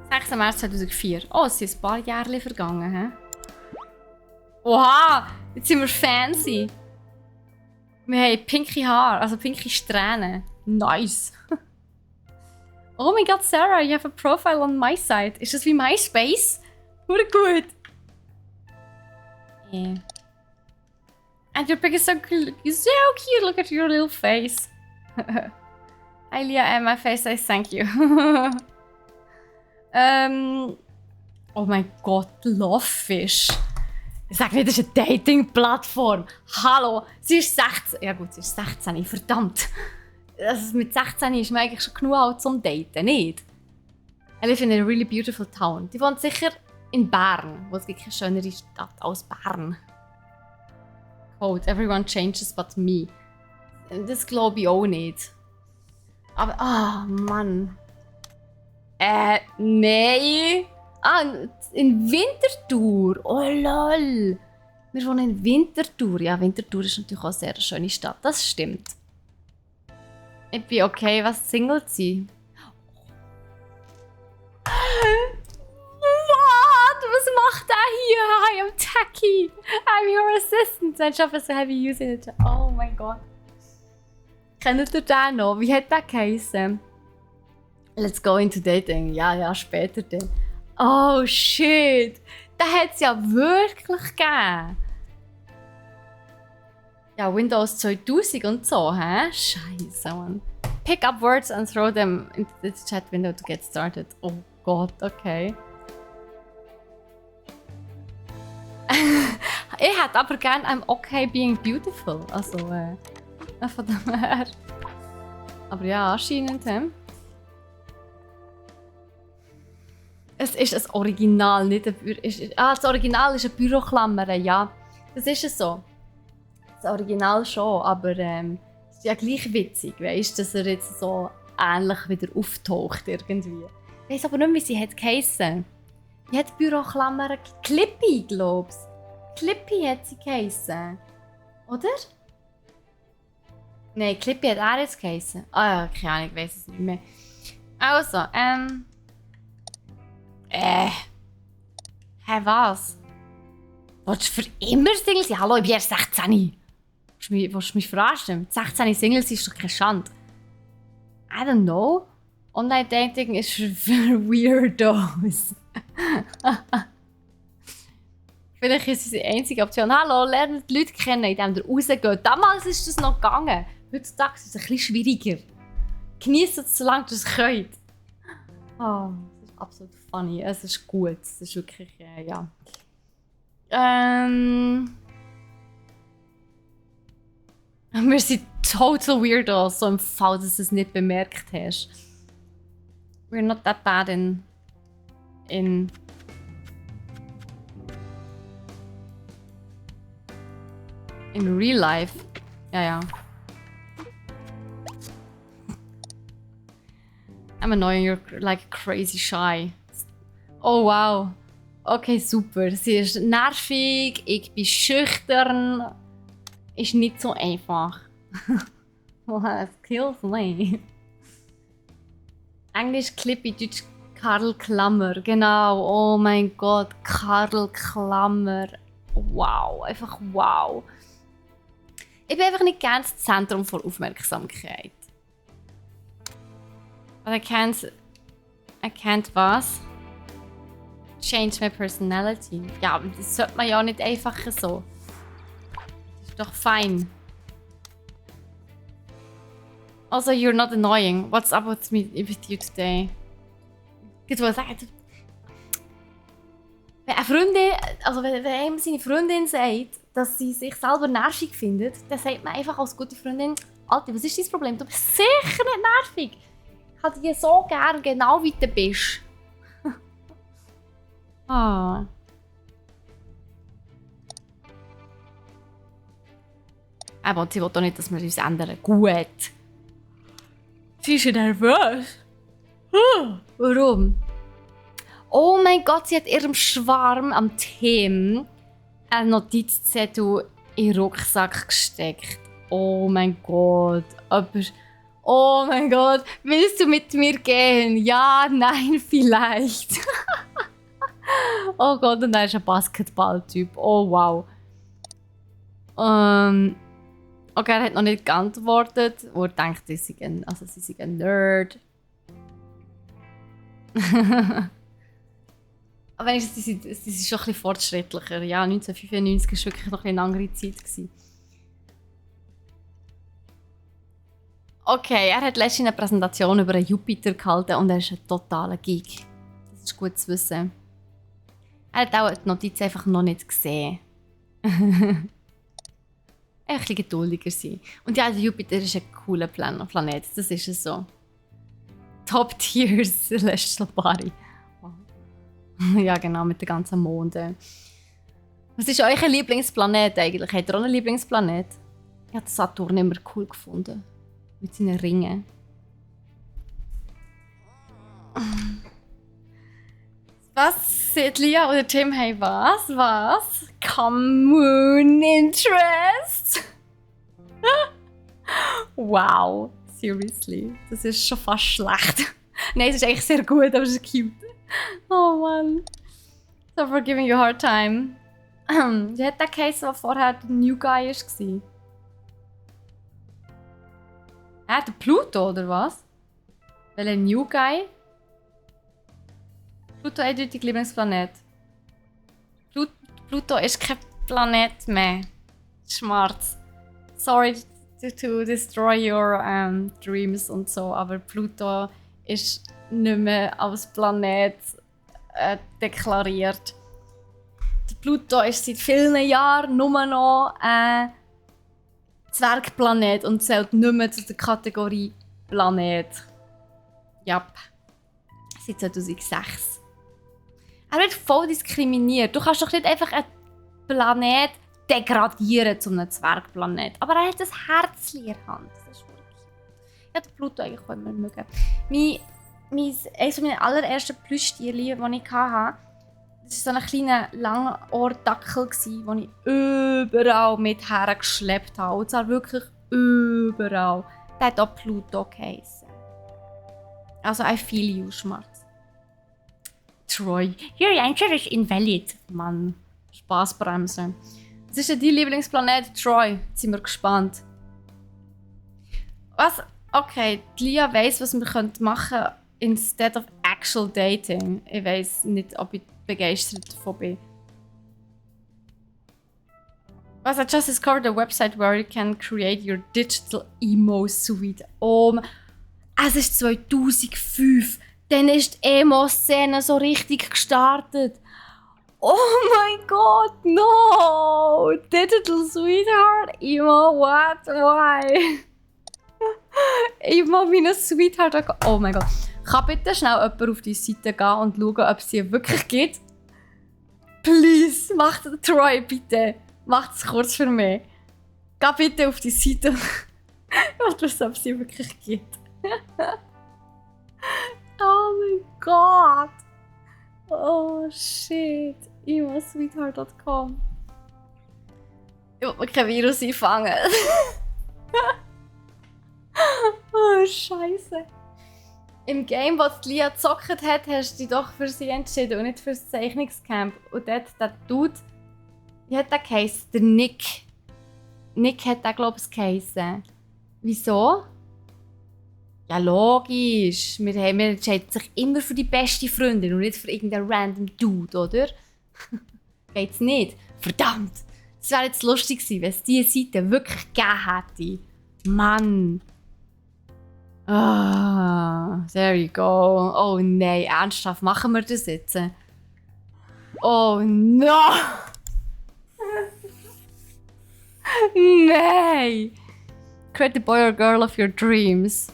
6. März 2004. Oh, es sind ein paar Jahre vergangen. He? Oha, jetzt sind wir fancy. Wir haben pinke Haare, also pinke Strähnen. Nice. Oh mein Gott, Sarah, you have a profile on my site. Ist das wie MySpace? Oder gut. Yeah. And your pic is so cute. Look at your little face. Hi Leah, and my face says thank you. Oh mein Gott, Lovefish. Ich sage nicht, das ist eine Dating-Plattform. Hallo, sie ist 16. Ja gut, sie ist 16, verdammt. Also mit 16 ist man eigentlich schon genug alt zum Daten, nicht? I live in a really beautiful town. Die wohnt sicher in Bern, wo es gibt keine schönere Stadt als Bern. Quote, everyone changes but me. Das glaube ich auch nicht. Aber, Mann. Nein. In Winterthur. Oh lol. Wir wohnen in Winterthur. Ja, Winterthur ist natürlich auch eine sehr schöne Stadt. Das stimmt. Ich bin okay, was Single zu sein. What? Was macht er hier? Hi, I'm Taki. I'm your assistant. Sein Job is to have you using it. Oh mein Gott. Kennt ihr den noch? Wie hat der geheißen? Let's go into dating. Ja, später dann. Oh shit. Den hat es ja wirklich gegeben. Ja, Windows 2000 und so, hä? Scheiße, Mann. Pick up words and throw them into the chat window to get started. Oh Gott, okay. Ich hätte aber gerne I'm okay being beautiful. Also, von dem her. Aber ja, anscheinend, Es ist ein Original, nicht ein das Original ist eine Büroklammer, ja. Das ist es so. Das Original schon, aber es ist ja gleich witzig, weißt, dass er jetzt so ähnlich wieder auftaucht irgendwie. Ich weiß aber nicht mehr, wie sie hat geheissen. Wie hat die Büroklammer? Clippy, glaub's. Clippy hat sie geheissen. Oder? Nein, Clippy hat er jetzt geheissen. Ah ja, keine Ahnung, ich weiss es nicht mehr. Also, was? Willst du für immer Single sein? Hallo, ich bin erst 16. Willst du mich verarschen? Mit 16 Single ist doch keine Schande. I don't know. Online-Dating ist für Weirdos. Vielleicht ist es die einzige Option. Hallo, lernt die Leute kennen, indem ihr rausgeht. Damals ist das noch gegangen. Heutzutage ist es ein bisschen schwieriger. Genießt es, solange ihr es könnt. Oh, das ist absolut funny. Es ist gut. Es ist wirklich, ja. Wir sind total weirdos, so im Fall, dass du es nicht bemerkt hast. We're not that bad in real life. Ja. I'm annoying, you're like crazy shy. Oh wow. Okay, super. Sie ist nervig, ich bin schüchtern. Ist nicht so einfach. Das kills me. Englisch Clippy, Deutsch Karl Klammer. Genau, oh mein Gott, Karl Klammer. Wow, einfach wow. Ich bin einfach nicht gerne das Zentrum von Aufmerksamkeit. Aber I can't was? Change my personality. Ja, aber das sollte man ja nicht einfach so. Das ist doch fein. Also, you're not annoying. What's up with you today? Ich wollte sagen, wenn eine Freundin, also wenn einem seine Freundin sagt, dass sie sich selber nervig findet, dann sagt man einfach als gute Freundin, Alter, was ist dein Problem? Du bist sicher nicht nervig. Ich habe dich so gern, genau wie du bist. Ah. Aber sie will doch nicht, dass wir uns ändern. Gut. Sie ist ja nervös. Warum? Oh mein Gott, sie hat ihrem Schwarm am Thema einen Notizzettel in den Rucksack gesteckt. Oh mein Gott. Aber oh mein Gott, willst du mit mir gehen? Ja, nein, vielleicht. Oh Gott, und er ist ein Basketballtyp. Oh wow. Okay, er hat noch nicht geantwortet. Er denkt, sie sei ein Nerd. Aber wenigstens, sie ist schon ein bisschen fortschrittlicher. Ja, 1995 war wirklich noch eine andere Zeit. Okay, er hat letztens eine Präsentation über einen Jupiter gehalten und er ist ein totaler Geek. Das ist gut zu wissen. Er hat auch die Notiz einfach noch nicht gesehen. Ein bisschen geduldiger sein. Und ja, der Jupiter ist ein cooler Planet. Das ist es so. Top Tier Celestial Body. Wow. Ja, genau, mit den ganzen Monden. Was ist euer Lieblingsplanet eigentlich? Habt ihr auch einen Lieblingsplanet? Ich habe Saturn immer cool gefunden. Mit seinen Ringen. Was? Seht Lia oder Tim? Hey, was? Was? Common Interest? Wow. Seriously. Das ist schon fast schlecht. Nein, es ist eigentlich sehr gut, aber es ist cute. Oh Mann. So for giving you a hard time. Wie hat der Case, der vorher der New Guy war? Der Pluto, oder was? Welcher New Guy? Pluto eindeutig Lieblingsplanet. Pluto ist kein Planet mehr. Schwarz. Sorry to destroy your dreams und so, aber Pluto ist nicht mehr als Planet deklariert. Der Pluto ist seit vielen Jahren nur noch ein Zwergplanet und zählt nicht mehr zu der Kategorie Planet. Jap. Seit 2006. Er wird voll diskriminiert. Du kannst doch nicht einfach einen Planet degradieren zu einem Zwergplanet. Aber er hat ein Herz in der Hand. Das ist wirklich. Ja, den Pluto eigentlich können wir mögen. Eines meiner allerersten Plüschtierchen, die ich hatte, das war so ein kleiner Langohrdackel, den ich überall mit hergeschleppt habe. Und zwar wirklich überall. Der hat auch Pluto geheissen. Also, I feel you, Schmerz. Troy. Your answer is invalid. Mann, Spaßbremse. Was ist denn dein Lieblingsplanet, Troy? Jetzt sind wir gespannt. Was? Okay, Lia weiss, was wir machen können instead of actual dating. Ich weiss nicht, ob ich begeistert davon bin. Was? I just discovered a website where you can create your digital Emo-Suite. Oh, es ist 2005. Dann ist die Emo-Szene so richtig gestartet. Oh mein Gott, no! Digital Sweetheart, Emo, what, why? Emo, meine Sweetheart. Oh mein Gott. Kann bitte schnell jemand auf die Seite gehen und schauen, ob es sie wirklich gibt? Please, macht Troy, bitte. Macht es kurz für mich. Geh bitte auf die Seite und wissen, ob es sie wirklich gibt. Oh mein Gott! Oh shit! emosweetheart.com. Ich will mir kein Virus einfangen. Oh Scheiße! Im Game, das Lia gezockt hat, hast du dich doch für sie entschieden und nicht für das Zeichnungscamp. Und dort, der Dude, wie hat der geheißen? Der Nick. Nick hat der, glaube ich, geheißen. Wieso? Ja, logisch. Wir entscheiden sich immer für die beste Freundin und nicht für irgendeinen random Dude, oder? Geht's nicht? Verdammt! Das wäre jetzt lustig gewesen, wenn es diese Seite wirklich gegeben hätte. Mann! Ah, there you go. Oh nein, ernsthaft, machen wir das jetzt? Oh no! Nein! Create the boy or girl of your dreams.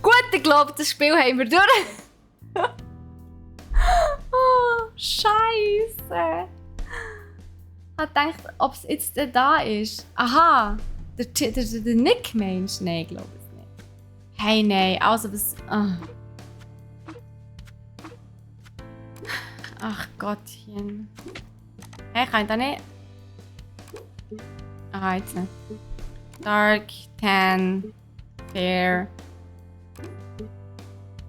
Gut, ich glaube, das Spiel haben wir durch. Oh, Scheiße. Ich habe gedacht, ob es jetzt da ist. Aha, der Nick meinst du? Nein, glaube ich nicht. Hey, nein, also was... Ach Gottchen. Hey, kann ich da nicht... Ah, jetzt nicht. Dark, tan, fair...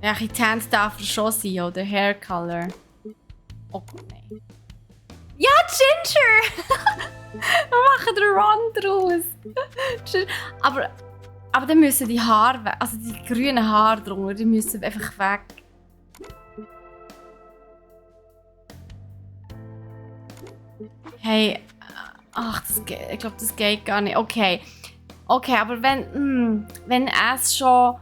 Ja, ein Tan darf er schon sein, oder Hair Color. Oh nein. Ja, Ginger! Wir machen den Run draus. aber dann müssen die Haare weg. Also die grünen Haare drunter, die müssen einfach weg. Hey. Ach, ich glaube, das geht gar nicht. Okay. Okay, aber wenn es schon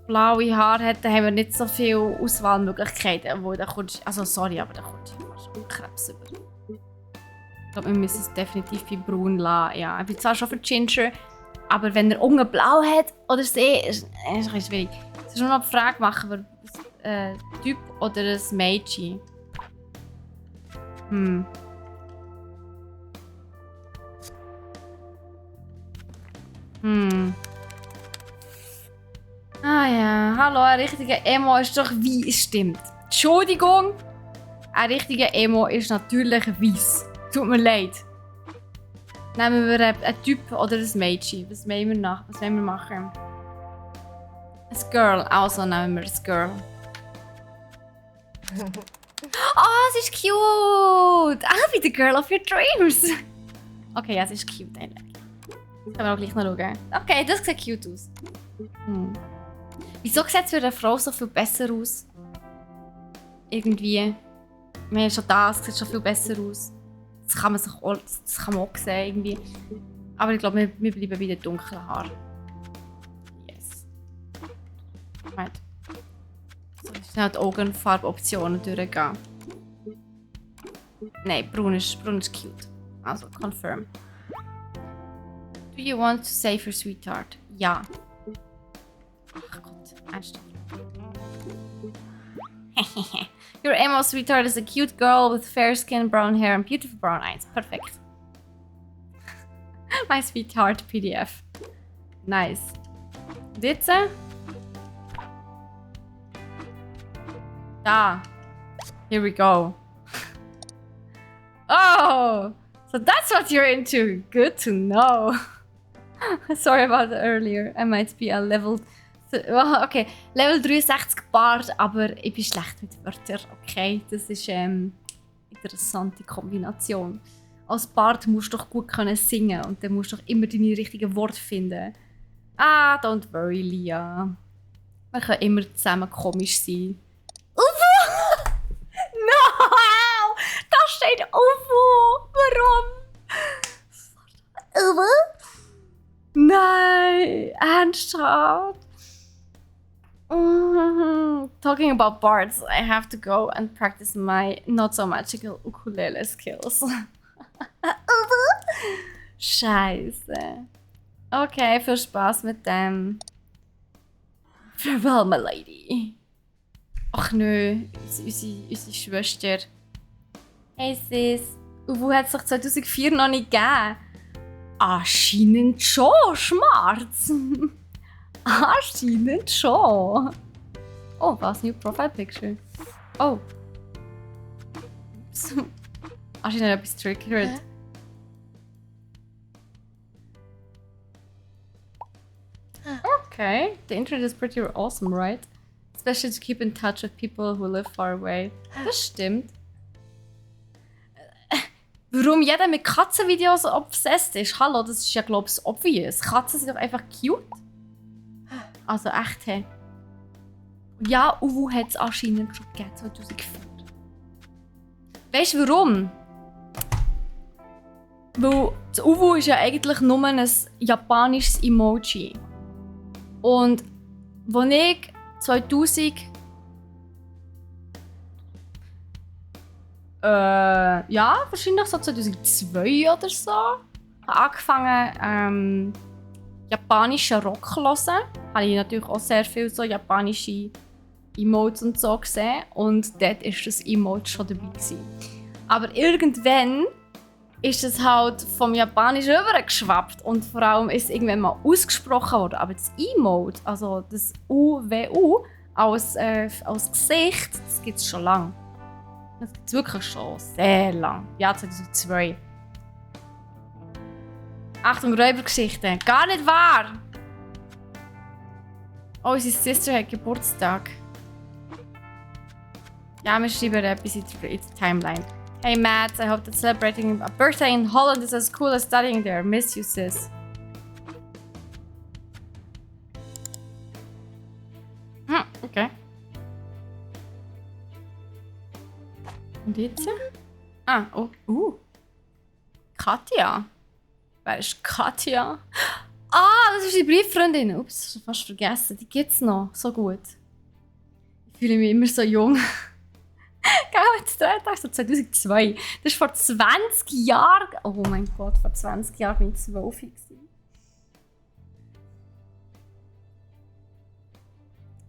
blaue Haare hat, dann haben wir nicht so viele Auswahlmöglichkeiten. Wo da kommt, also sorry, aber da kommt schon Krebs über. Ich glaube, wir müssen es definitiv bei braun lassen. Ja, ich bin zwar schon für Ginger, aber wenn er unten blau hat oder See, ist es ein bisschen schwierig. Es ist nur noch die Frage machen, wir ein Typ oder ein Mädchen. Ah ja, hallo, ein richtiger Emo ist doch weiß, stimmt. Entschuldigung, ein richtiger Emo ist natürlich weiß. Tut mir leid. Nehmen wir einen Typ oder ein Mädchen. Was wollen wir machen? Ein Girl, also nehmen wir ein Girl. Oh, sie ist cute! I'll be the girl of your dreams! Okay, ja, sie ist cute eigentlich. Das können wir auch gleich noch schauen. Okay, das sieht cute aus. Wieso sieht es für eine Frau so viel besser aus? Irgendwie. Wir haben schon das, sieht schon viel besser aus. Das kann man auch sehen irgendwie. Aber ich glaube, wir bleiben bei den dunklen Haaren. Yes. Right. So, schnell die Augenfarboptionen durchgehen. Nein, braun ist cute. Also, confirm. Do you want to save your sweetheart? Ja. Ach Gott, ernsthaft. Your emo sweetheart is a cute girl with fair skin, brown hair and beautiful brown eyes. Perfekt. My sweetheart PDF. Nice. Und jetzt? Da. Here we go. Oh! So that's what you're into. Good to know. Sorry about earlier. I might be a level... Okay, Level 63 Bart, aber ich bin schlecht mit Wörtern. Okay, das ist eine interessante Kombination. Als Bart musst du doch gut singen und dann musst du doch immer deine richtigen Worte finden. Ah, don't worry, Lia. Wir können immer zusammen komisch sein. UFO! No! Da steht UFO! Warum? UFO? Nein! Ernsthaft? Talking about bards, I have to go and practice my not so magical ukulele skills. Scheiße. Okay, viel Spaß mit dem. Farewell, my lady. Ach nö, unsere Schwester. Hey sis, wo hat es sich 2004 noch nicht gegeben? Anscheinend schon, Schmarz. Anscheinend schon. Oh, was? New Profile Picture. Oh. Ups. Anscheinend etwas triggert. Okay. The internet is pretty awesome, right? Especially to keep in touch with people who live far away. Das stimmt. Warum jeder mit Katzenvideos obsessed ist? Hallo, das ist ja, glaube ich, obvious. Katzen sind doch einfach cute. Also echt, hey. Ja, Uwu hat es anscheinend schon gegeben, 2004. Weißt du warum? Weil das Uwu ist ja eigentlich nur ein japanisches Emoji. Und als ich 2000... Ja, wahrscheinlich so 2002 oder so. Ich habe angefangen, japanischen Rock zu hören. Habe ich natürlich auch sehr viel so japanische Emotes und so gesehen. Und dort war das Emote schon dabei gewesen. Aber irgendwann ist es halt vom Japanischen rübergeschwappt. Und vor allem ist es irgendwann mal ausgesprochen worden. Aber das Emote, also das UWU als Gesicht, das gibt es schon lange. Das gibt es wirklich schon sehr lang. Ja, 2002. Achtung, Räubergeschichte. Gar nicht wahr! Oh, unsere Sister hat Geburtstag. Ja, wir schreiben etwas in die Timeline. Hey Matt, I hope that celebrating a birthday in Holland is as cool as studying there. Miss you, sis. Okay. Und jetzt? Ah, oh. Katja. Wer ist Katja? Ah, das ist die Brieffreundin. Ups, ich habe fast vergessen. Die gibt's noch. So gut. Ich fühle mich immer so jung. Das ist 2002. Das ist vor 20 Jahren. Oh mein Gott, vor 20 Jahren war ich 12.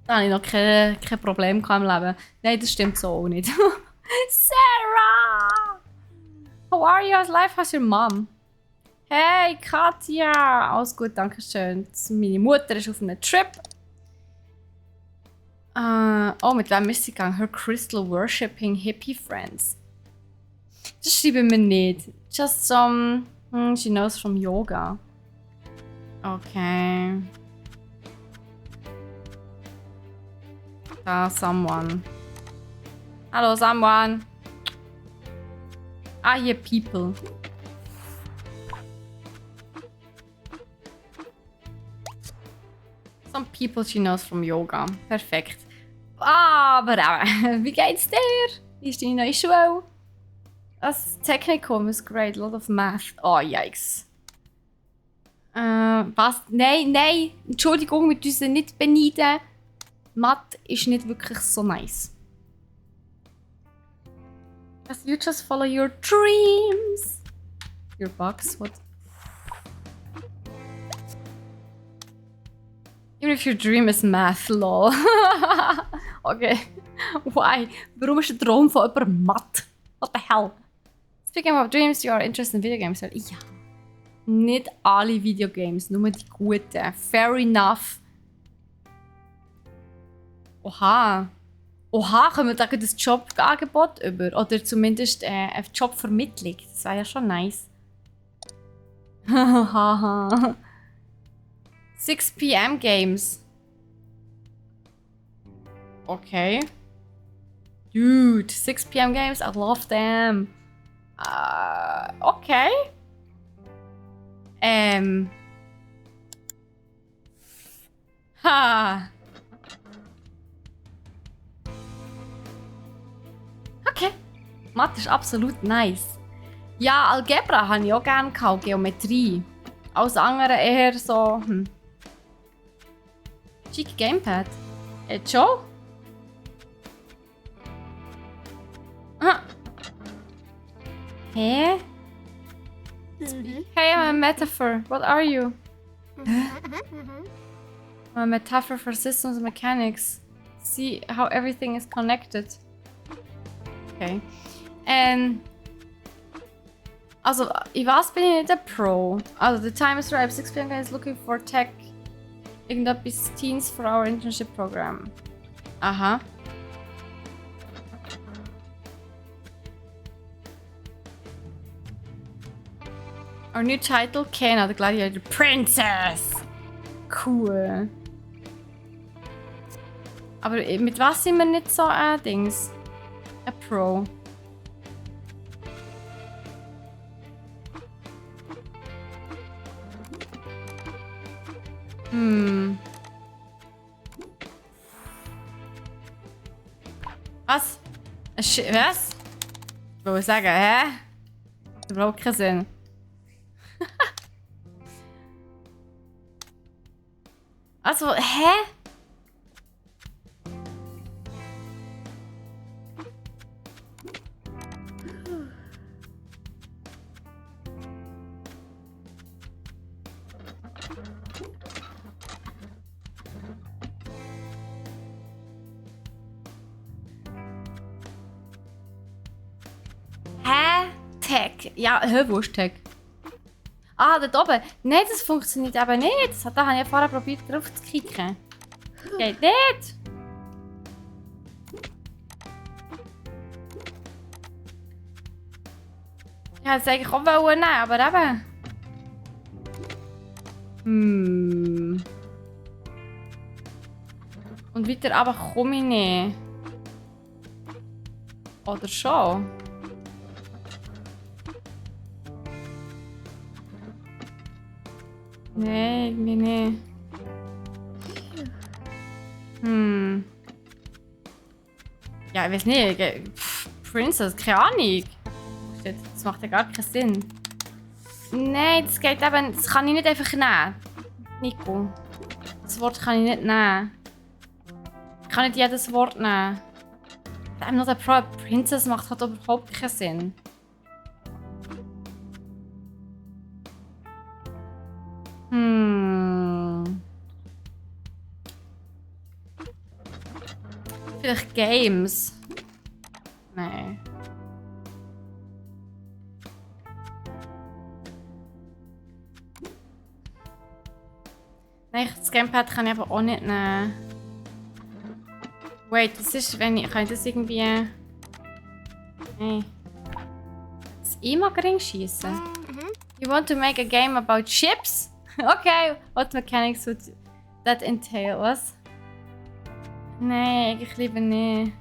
Da hatte ich noch kein Problem im Leben. Nein, das stimmt so auch nicht. Sarah! How are you? How's life? How's your mom? Hey, Katja! Alles gut, danke schön. Meine Mutter ist auf einem Trip. Oh, mit wem ist sie gegangen? Her Crystal Worshipping Hippie Friends. Das schreiben wir nicht. Just some... she knows from Yoga. Okay. Da, someone. Hallo, someone. Ah, hier, people. Some people she knows from Yoga. Perfekt. Aber wie geht's dir? Wie ist deine neue Schule? Das Technikum ist great. A lot of math. Oh, yikes. Was? Nein. Entschuldigung, wir dürfen nicht beneiden. Mathe ist nicht wirklich so nice. You just follow your dreams. Your box, what? Even if your dream is math, lol. Okay. Why? Warum ist der Traum von jemandem Mathe? What the hell? Speaking of dreams, you are interested in video games. Ja. Nicht alle Videogames, nur die guten. Fair enough. Oha, können wir da das Jobangebot über? Oder zumindest eine Jobvermittlung? Das wäre ja schon nice. Haha. 6 p.m. Games. Okay. Dude, 6 p.m. Games, I love them. Okay. Okay. Mathe ist absolut nice. Ja, Algebra habe ich auch gerne gehabt, Geometrie. Alles andere eher so, Chic Gamepad. Joe? Hä? Hey, I'm a metaphor. What are you? I'm a metaphor for systems and mechanics. See how everything is connected. Okay. Also, ich was bin ich nicht der Pro? Also, the time is ripe. 6 p.m. is looking for tech. Irgendetwas Teens for our internship program. Aha. Our new title, Kena, the Gladiator Princess. Cool. Aber mit was sind wir nicht so Dings? A Pro. Was? Was? Ich wollte sagen, hä? Das hat überhaupt keinen Sinn. Also, hä? Tag. Ja, wo ist Tag? Ah, dort oben. Nein, das funktioniert aber nicht. Da habe ich vorher probiert drauf zu kicken. Geht nicht. Ich wollte es eigentlich auch nehmen, aber eben. Und weiter aber komme ich nicht. Oder schon? Nein, irgendwie nicht. Ja, ich weiß nicht. Princess, keine Ahnung. Das macht ja gar keinen Sinn. Nein, das geht eben. Das kann ich nicht einfach nehmen. Nico. Das Wort kann ich nicht nehmen. Ich kann nicht jedes Wort nehmen. I'm not a pro. Princess macht halt überhaupt keinen Sinn. Vielleicht Games. Nein. Nein, das Gamepad kann ich aber auch nicht nehmen. Wait, das ist, wenn ich... Kann ich das irgendwie... Nein. Das immer gering schießen. You want to make a game about chips? Okay, what mechanics would that entail? Was? Nein, ich lieber nicht.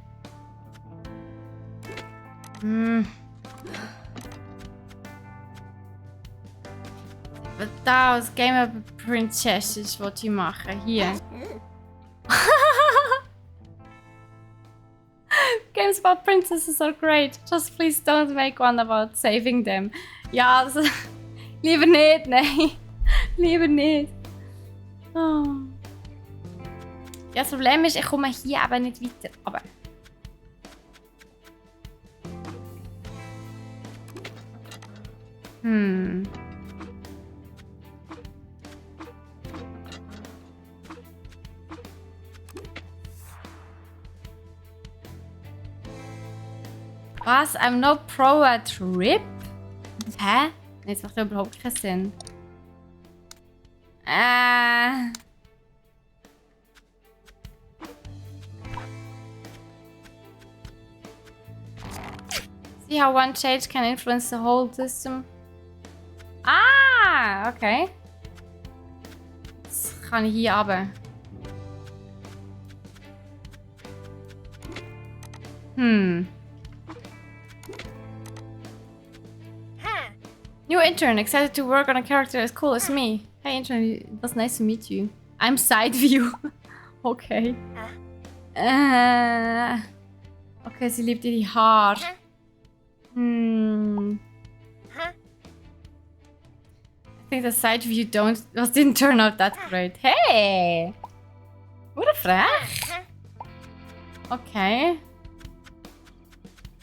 Da, das Game about Princesses wollte ich machen. Hier. Games about princesses are great. Just please don't make one about saving them. Ja, das, lieber nicht, nein. Lieber nicht. Oh. Ja, das Problem ist, ich komme hier aber nicht weiter. Aber. Was? I'm no pro at RIP? Hä? Nee, das macht ja überhaupt keinen Sinn. See how one change can influence the whole system. Ah, okay. Das kann ich hier runter. New intern, excited to work on a character as cool as me. Hey intern, it was nice to meet you. I'm side view. Okay. Okay, sie liebt ihre Haare. I think the side view didn't turn out that great. Hey! Wurde frech. Okay.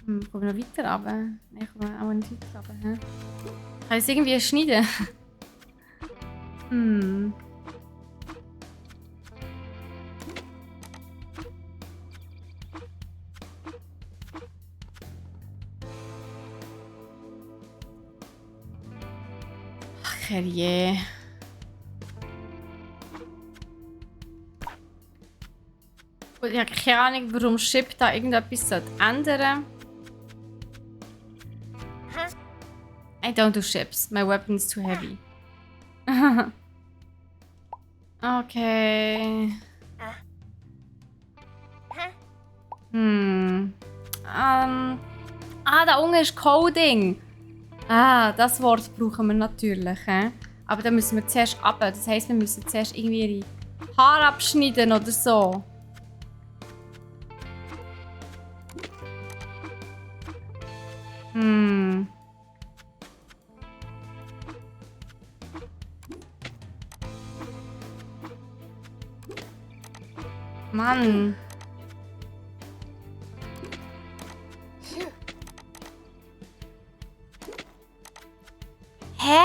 Kommen wir noch weiter runter? Nein, ich komme auch nicht weiter runter. Kann ich es irgendwie schneiden? Ach, herrje. Gut, ich habe keine Ahnung, warum Chip da irgendetwas ändern sollte. I don't do ships. My weapon is too heavy. Okay. Da unten ist Coding. Das Wort brauchen wir natürlich. Aber dann müssen wir zuerst runter. Das heisst, wir müssen zuerst irgendwie ihre Haare abschneiden oder so. Mann. Hä?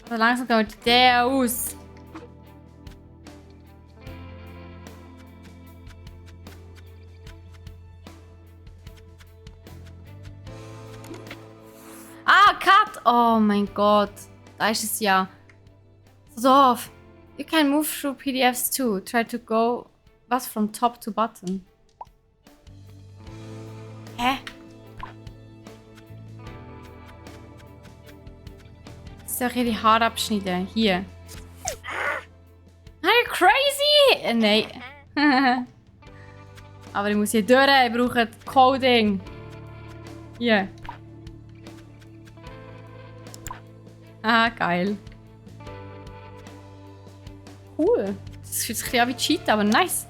Also langsam geht der aus. Oh mein Gott. Da ist es ja. So doof. You can move through PDFs too. Try to go... Was? From top to bottom? Hä? Soll ich die Haare abschneiden? Hier. Are you crazy? Nein. Aber ich muss hier durch. Ich brauche Coding. Hier. Ah, geil. Cool. Das fühlt sich ja wie Cheat, aber nice.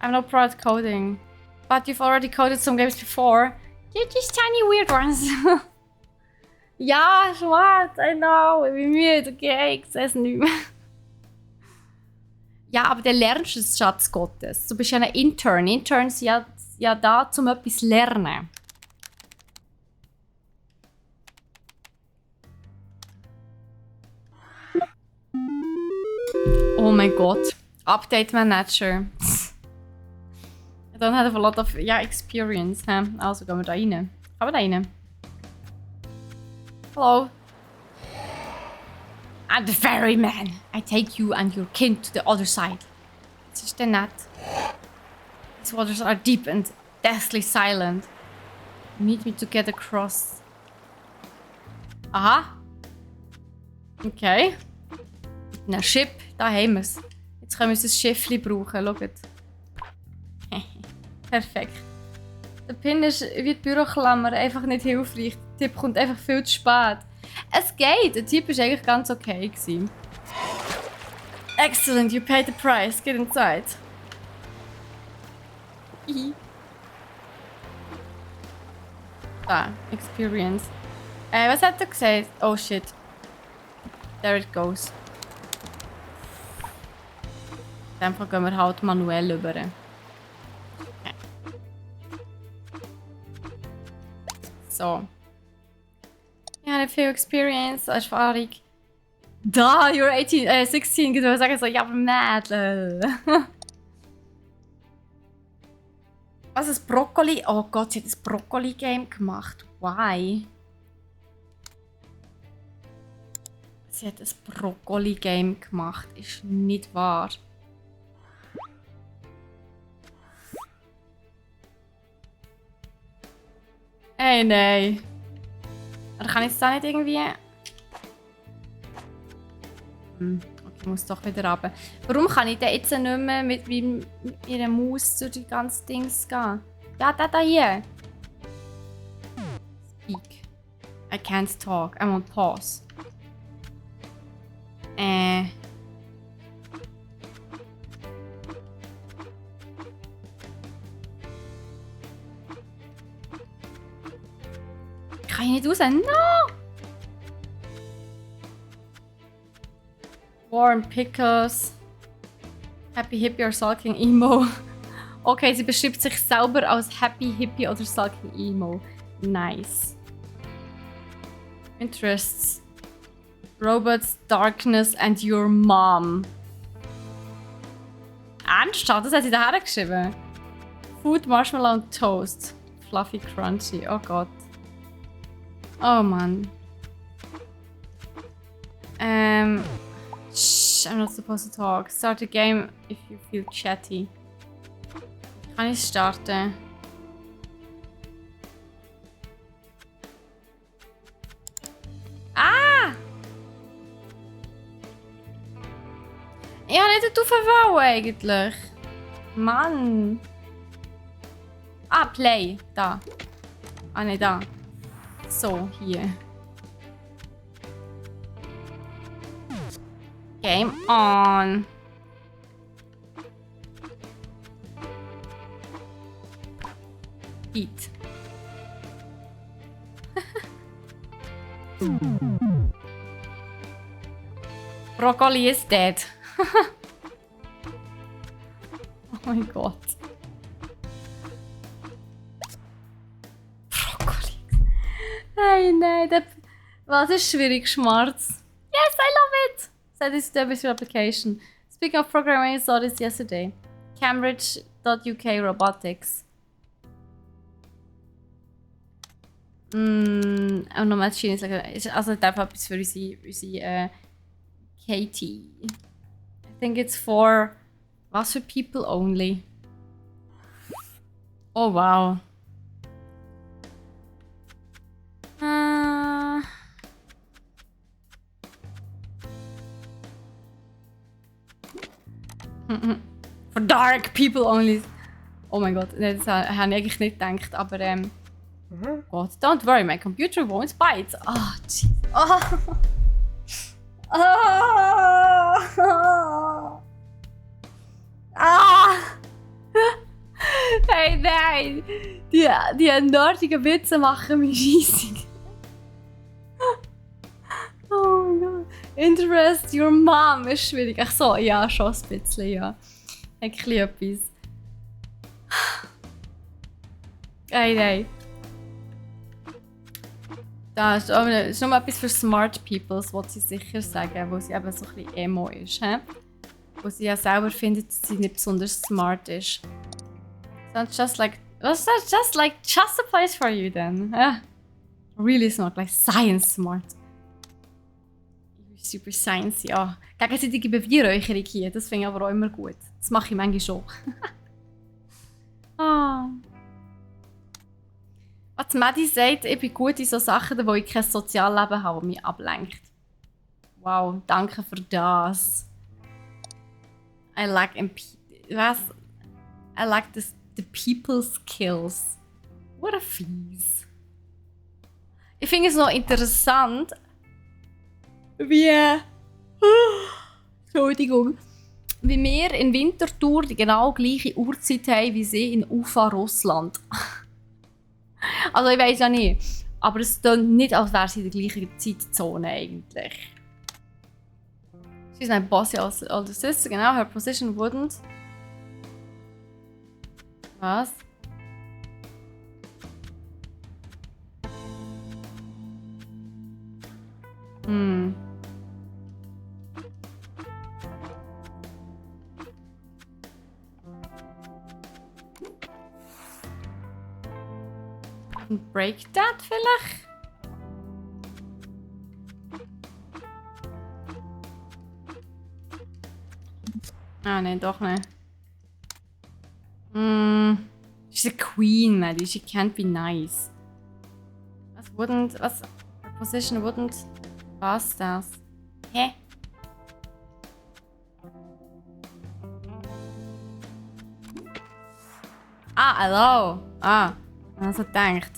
I'm not proud of coding. But you've already coded some games before. You're just tiny weird ones. Ja, schwarz, I know. Ich bin müde, okay, ich sehe es nicht mehr. Ja, aber dann lernst du es, Schatz Gottes. Du bist ja ein Intern. Interns sind ja da, um etwas zu lernen. Oh mein Gott. Update Manager. I don't have a lot of experience. Also gehen wir da rein. Gehen wir da rein? Hello. I'm the ferryman. I take you and your kin to the other side. Was ist denn nett? These waters are deep and deathly silent. Meet me to get across. Aha. Okay. Mit einem Ship, da haben wir es. Jetzt können wir unser Schiffchen brauchen. Schaut. Perfekt. Der Pin ist wie die Büroklammer, einfach nicht hilfreich. Der Tipp kommt einfach viel zu spät. Es geht, der Typ war eigentlich ganz okay gewesen. Excellent, you paid the price. Get inside. Da, Experience. Was hat er gesagt? Oh shit. There it goes. In dem Fall gehen wir halt manuell über. Okay. So. Ich habe viel Experience, Erfahrung. Da, you're 16. Ich würde sagen so, ja, aber Mädel. Was ist Brokkoli? Oh Gott, sie hat ein Brokkoli-Game gemacht. Why? Sie hat ein Brokkoli-Game gemacht. Ist nicht wahr. Hey, nein. Oder kann ich es da nicht irgendwie... Okay, ich muss doch wieder runter. Warum kann ich denn jetzt nicht mehr mit meiner Maus durch die ganzen Dings gehen? Ja, da hier. Speak. I can't talk. I'm on pause. Kann ich nicht raus? No! Warm Pickles. Happy Hippie or Sulking Emo. Okay, sie beschreibt sich selber als Happy Hippie oder Sulking Emo. Nice. Interests. Robots, Darkness and your mom. Ernsthaft? Das hat sie da geschrieben. Food, Marshmallow und Toast. Fluffy, crunchy. Oh Gott. Oh Mann. Shh, I'm not supposed to talk. Start a game if you feel chatty. Kann ich starten? Ah! Ich habe nicht drauf wollen eigentlich. Mann. Ah, Play. Da. Ah, nicht da. So, hier. Game on. Eat. Broccoli is dead. Oh mein Gott. Hey, nein, was ist schwierig, Schmarz? Yes, I love it! Set is the visual application. Speaking of programming, I saw this yesterday. Cambridge.uk Robotics. Auch nochmal das Schiene sagen. Also ich darf etwas für unsere Katie. I think it's for... Was für people only? Oh wow. For dark people only. Oh mein Gott, das habe ich eigentlich nicht gedacht, aber Gott, don't worry, my computer won't bite. Oh, jeez. Oh. Oh. Ah. Hey, nein! Die nerdigen Witze machen mich scheissig. Oh mein Gott. Interest your mom ist schwierig. Ach so, ja, schon ein bisschen, ja. Ein bisschen etwas. Hey, nein. Das ist nur etwas für Smart People, das wollte sie sicher sagen, wo sie eben so ein bisschen emo ist. He? Wo sie ja selber findet, dass sie nicht besonders smart ist. Sounds just like... Was ist das? Just a place for you then. Yeah. Really smart, like science smart. Super science, ja. Gegenseitige Beweihräucherung hier, das finde ich aber auch immer gut. Das mache ich manchmal schon. Ah. Was Maddie sagt, ich bin gut in so Sachen, wo ich kein Sozialleben habe, das mich ablenkt. Wow, danke für das. I like the people skills. What a fies. Ich finde es noch interessant, wie... Entschuldigung. Wie wir in Winterthur die genau gleiche Uhrzeit haben wie sie in Ufa, Russland. Also ich weiß ja nicht. Aber es klingt nicht, als wäre sie in der gleichen Zeitzone eigentlich. She's my bossy older sister, genau. Her position wouldn't... Was? Break that vielleicht? Ah, nein, doch nicht. She's a queen, Maddie. She can't be nice. Was? Her position wouldn't... Was das? Hä? Ah, hallo. Ah, also gedacht.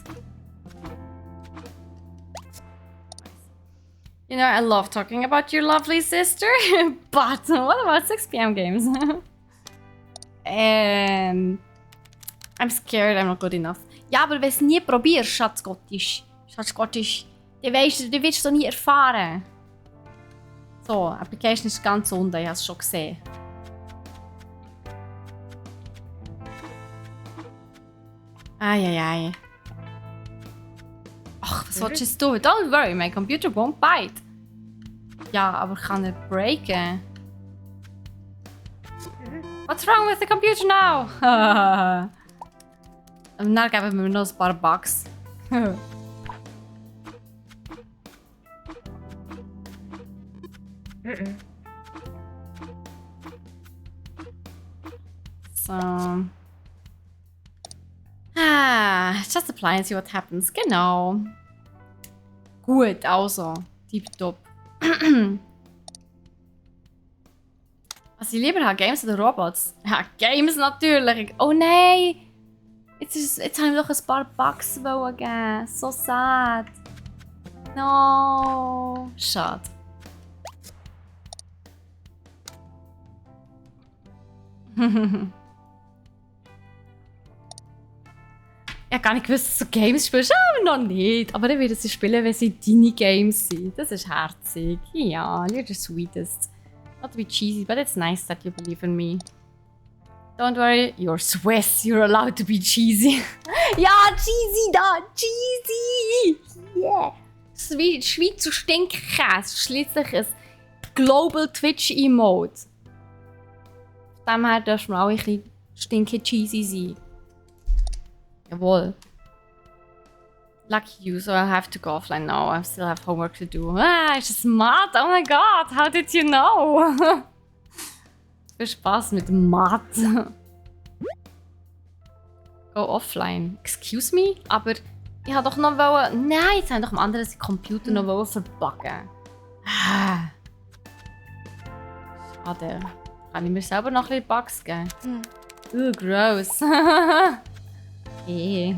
You know, I love talking about your lovely sister, but what about 6 p.m. games? I'm scared I'm not good enough. Ja, aber wenn du es nie probierst, Schatzgottisch, dann wirst du es nie erfahren. So, Application ist ganz unten, ich habe es schon gesehen. Ai. Ach, was willst du jetzt tun? Don't worry, my computer won't bite. Ja, aber kann er breaken? What's wrong with the computer now? Und dann geben wir noch ein paar Bugs. So. Just apply and see what happens. Genau. Gut, also. Tipptopp. Was ich lieber habe, Games oder Robots? Ja, Games natürlich. Oh nein! Jetzt habe ich doch ein paar Bugs geben. So sad. No. Schade. Ich habe gar nicht gewusst, dass du Games spielst. Aber noch nicht. Aber ich werde sie spielen, wenn sie deine Games sind. Das ist herzig. Ja, you're the sweetest. Not to be cheesy, but it's nice that you believe in me. Don't worry, you're Swiss. You're allowed to be cheesy. Ja, cheesy da. Cheesy. Yeah. Schweizer Stinkkäse. Schließlich ein Global Twitch-Emote. Von dem her dürfen wir auch ein bisschen stinke cheesy sein. Jawohl. Lucky you, so I have to go offline now. I still have homework to do. Ah, ist das Math? Oh my god, how did you know? Viel Spaß mit Math. Go offline. Excuse me? Aber ich wollte doch noch wollen... Nein, jetzt haben doch am anderen Computer noch wollen verbacken. Schade. Kann ich mir selber noch ein bisschen Bugs geben? Gross. Hey.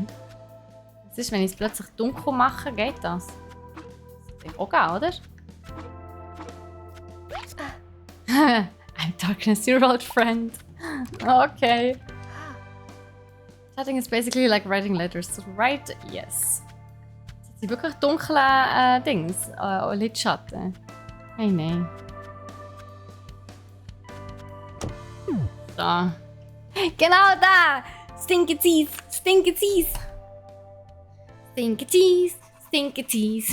Was ist, wenn ich es plötzlich dunkel mache? Geht das? Das ist auch geil, oder? I'm darkness, your old friend. Okay. Chatting is basically like writing letters. Right? Yes. Sind sie wirklich dunkle Dings? Lidschatten? Hey, nein. Da. Genau da! Stinky Teeth! Stinky Teeth! Stinky Teeth! Stinky Teeth!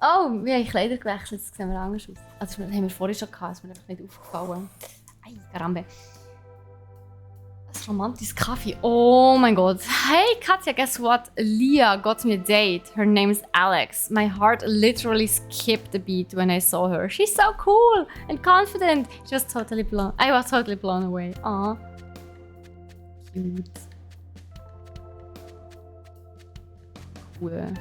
Oh, wir haben Kleider gewechselt. Das sehen wir anders aus. Also, das haben wir vorher schon gehabt. Das ist mir einfach nicht aufgefallen. Ei, Karambe. Das romantische Kaffee. Oh mein Gott. Hey Katja, guess what? Leah got me a date. Her name is Alex. My heart literally skipped a beat when I saw her. She's so cool and confident. I was totally blown away. Aw. Cute. Cool.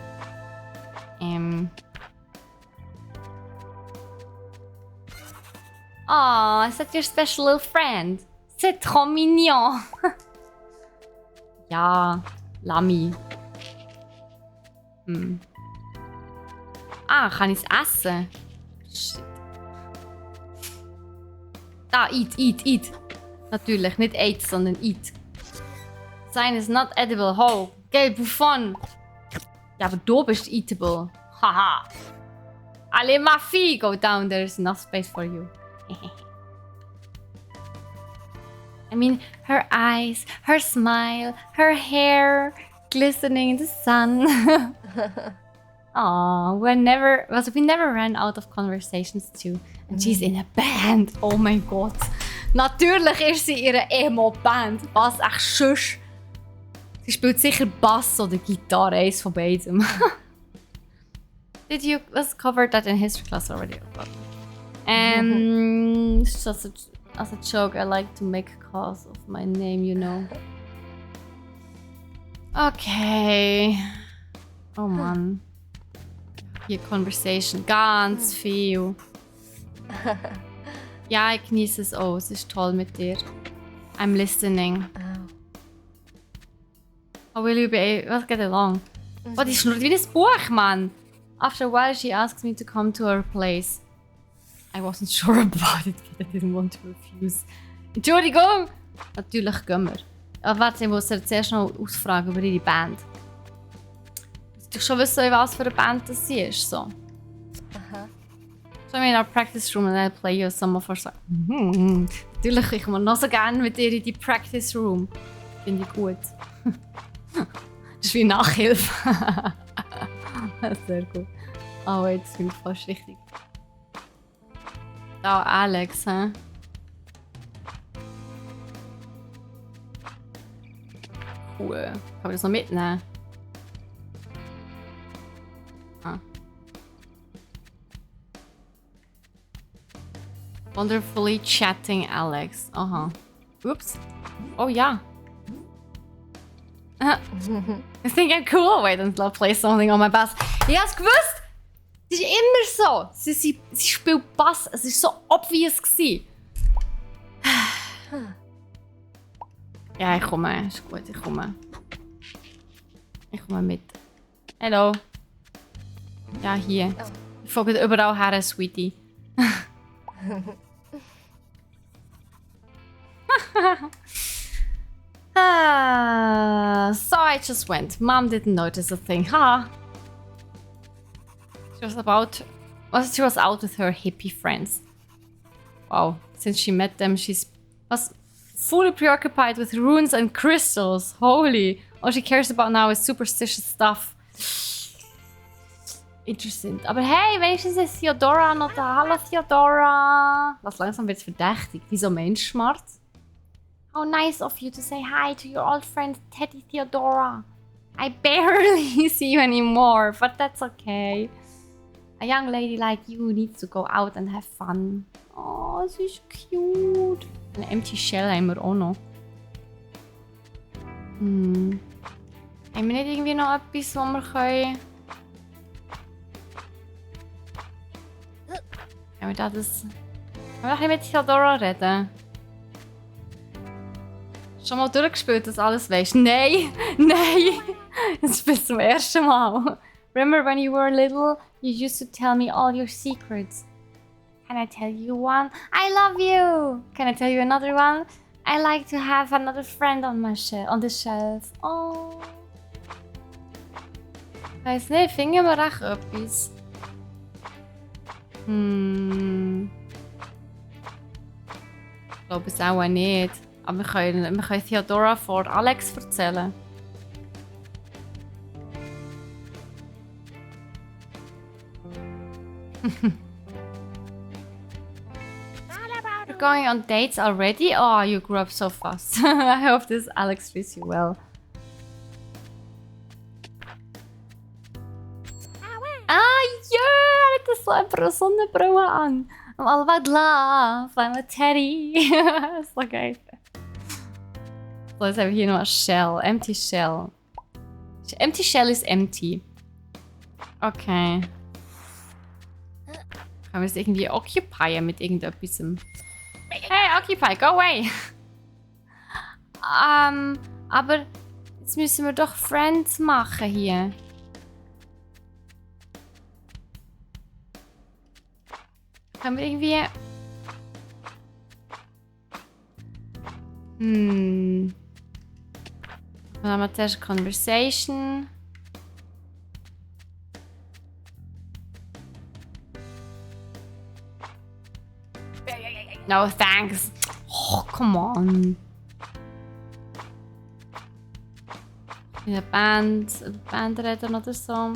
Aw, is that your special little friend? C'est trop mignon. Ja, Lami. Ah, kann ich es essen? Shit. Da, eat. Natürlich, nicht eat, sondern eat. Sign is not edible. Ho, gell, Buffon. Ja, aber du bist eatable. Haha. Allez, ma fille, go down. There's enough space for you. I mean, her eyes, her smile, her hair, glistening in the sun. Aw, we never ran out of conversations too. And she's in a band. Oh mein Gott. Natürlich ist sie in einer Emo-Band. Was, echt sonst? Sie spielt sicher Bass oder Gitarre, eins von beidem. Did you cover that in history class already? It's just as a joke, I like to make cause of my name, you know. Okay. Oh Mann. Hier Conversation. Ganz viel. Ja, ich genieße es auch. Es ist toll mit dir. I'm listening. How will you be? Let's get along. Oh, die schnurrt wie ein Buch, Mann. After a while, she asks me to come to her place. I wasn't sure about it, but I didn't want to refuse. Entschuldigung! Natürlich gehen wir. Aber warte, ich muss zuerst noch ausfragen über ihre Band. Ich schon wissen, in was für eine Band das sie ist. So. Show me in our practice room and I'll play you some of our songs. Natürlich, ich komme noch so gerne mit ihr in die Practice Room. Finde ich gut. Das ist wie Nachhilfe. Sehr gut. Oh, wait, das finde ich fast richtig. Da, Alex, hä? Cool. Kann ich das noch mitnehmen? Wonderfully chatting Alex. Aha. Oops. Oh ja. I think I'm cool. Wait until I play something on my bass. Ich hab's gewusst! Es ist immer so. Sie spielt Bass. Es war so obvious gewesen. Ja, ich komme. Ist gut, ich komme. Ich komme mit. Hallo. Ja, hier. Ich folge überall her, Sweetie. So I just went. Mom didn't notice a thing. Ha! She was out with her hippie friends. Wow. Since she met them, was fully preoccupied with runes and crystals. Holy. All she cares about now is superstitious stuff. Interesting. Aber hey, wenigstens ist Theodora noch da. Hallo Theodora. Langsam wird's verdächtig. Wieso Menschschmerz? How nice of you to say hi to your old friend Teddy Theodora. I barely see you anymore, but that's okay. A young lady like you needs to go out and have fun. Oh, sie ist cute. Eine empty shell haben wir auch noch. Haben wir nicht irgendwie noch etwas, wo wir können... Können wir da das... Können wir ein bisschen mit Theodora reden? Schon mal durchgespielt, dass alles weisst? Nein! Nein! Das ist zum ersten Mal. Remember when you were little, you used to tell me all your secrets. Can I tell you one? I love you! Can I tell you another one? I like to have another friend on the shelf. Oh. Ich weiss nicht, finden wir echt etwas? Ich glaube es auch nicht. Aber wir können Theodora vor Alex erzählen. You're going on dates already? Oh, you grew up so fast. I hope this Alex treats you well. Ah, ja! Er hat so eine Sonnenbrille an. I'm all about love. I'm a Teddy. So geil. So, jetzt haben wir hier noch eine Shell. Empty Shell. Empty Shell ist empty. Okay. Können wir es irgendwie occupyen mit irgendetwas? Hey, occupy, go away! Aber jetzt müssen wir doch Friends machen hier. Können wir irgendwie... Dann haben wir zuerst Conversation. No thanks. Oh, come on. In der Band reden oder so.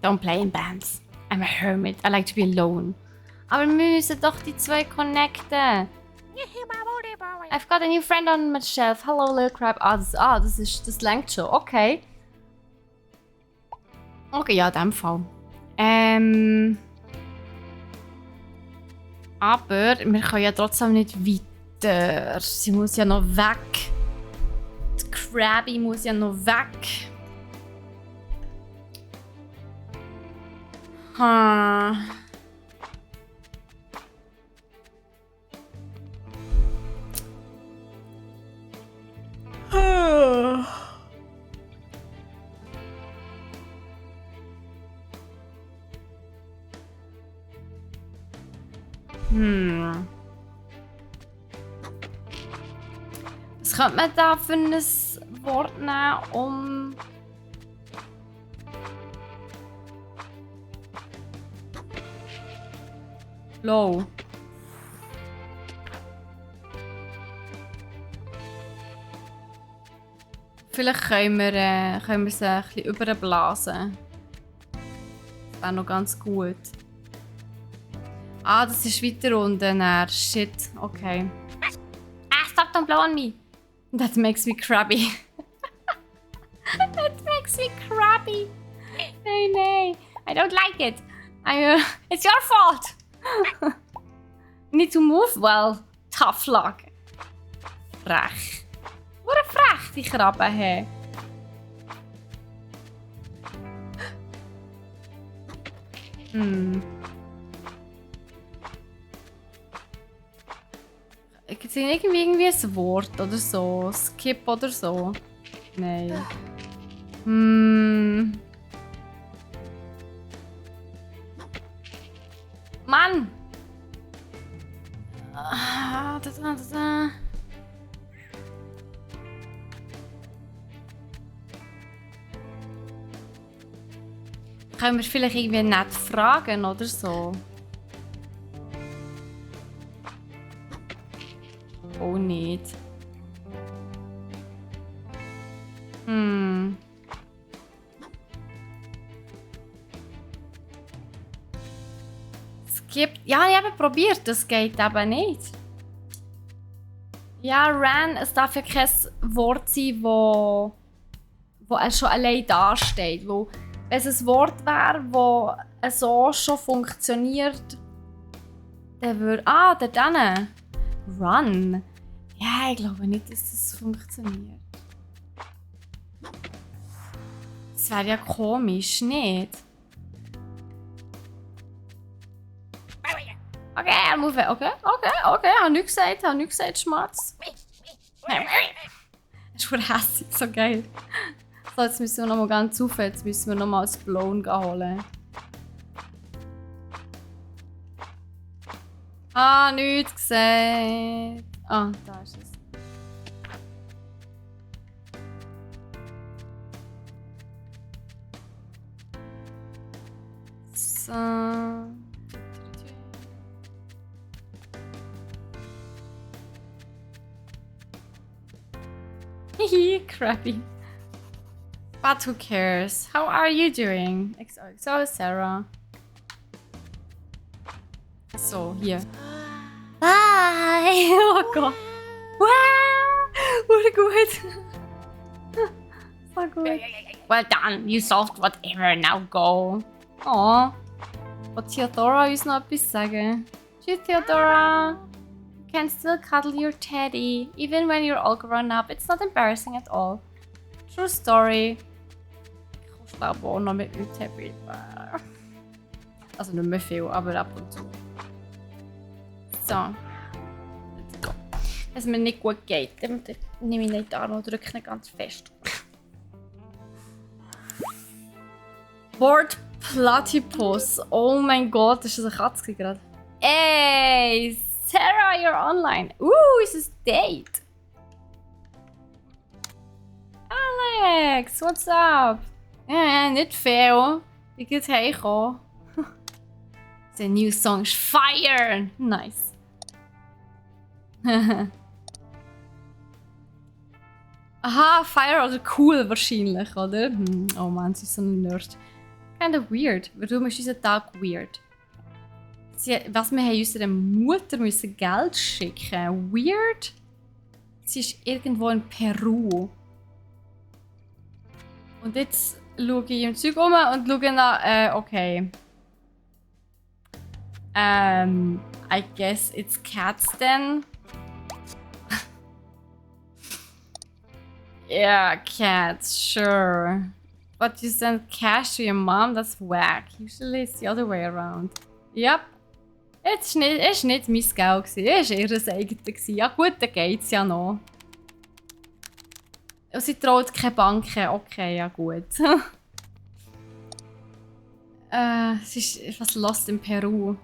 Don't play in bands. I'm a hermit. I like to be alone. Aber wir müssen doch die zwei connecten. I've got a new friend on my shelf. Hello, little crab. Das lenkt schon. Okay. Okay, ja, in dem Fall. Aber wir können ja trotzdem nicht weiter. Sie muss ja noch weg. Die Krabby muss ja noch weg. Was könnte man da für ein Wort nehmen, um... Low. Vielleicht können wir es ein bisschen überblasen. Das wäre noch ganz gut. Ah, das ist weiter unten. Shit, okay. Stop, don't blow on me. That makes me crabby. That makes me crabby. Nein. I don't like it. It's your fault. Need to move? Well, tough luck. Frech. Wat frech, die Krabbe, hä? Ich sehe irgendwie ein Wort oder so. Skip oder so. Nein. Mann! Können wir vielleicht irgendwie nett fragen oder so? Oh, nicht. Ja, ich habe probiert, das geht eben nicht. Ja, ran, es darf ja kein Wort sein, wo schon allein dasteht. Wo, wenn es ein Wort wäre, das so schon funktioniert, dann würde... Ah, da dann. Run. Ja, ich glaube nicht, dass das funktioniert. Das wäre ja komisch, nicht? Okay, move. Okay. Habe nichts gesagt, Schmatz. Das ist voll hässlich, so geil. So, jetzt müssen wir noch mal ganz auf. Jetzt müssen wir noch mal das Blown holen. Ah, nichts gesehen. Ah, da ist es. So. Hehe, crappy. But who cares? How are you doing? XOXO, Sarah. So, hier. Bye! Oh Gott. Wow! Wurde gut. So gut. Well done, you solved whatever, now go. Oh. Wird Theodora uns noch etwas sagen? Tschüss, Theodora. You can still cuddle your teddy, even when you're all grown up. It's not embarrassing at all. True story. Ich glaube auch noch mit dem Teddy. Also nicht mehr viel, aber ab und zu. So. Let's go. Wenn es mir nicht gut geht, dann nehme ich nicht an und drücke ihn ganz fest. Wort Platypus. Oh mein Gott, ist das eine Katze gerade? Ey, Sarah, you're online. Ist es Date? Alex, what's up? Nicht viel. Wie geht's heimgekommen? The new song is fire! Nice. Aha, fire oder cool wahrscheinlich, oder? Oh Mann, sie ist so ein Nerd. Kinda weird. Warum ist unser Tag weird? Wir haben unserer Mutter müssen Geld schicken. Weird? Sie ist irgendwo in Peru. Und jetzt schaue ich im Zeug um und schaue nach, okay. I guess it's cats then. Yeah, cats, sure. But you send cash to your mom? That's whack. Usually it's the other way around. Yep. Es war nicht mein Geld, es war ihr eigenes. Ja gut, dann geht's ja noch. Und sie traut keine Banken. Okay, ja gut. Sie ist was lost in Peru.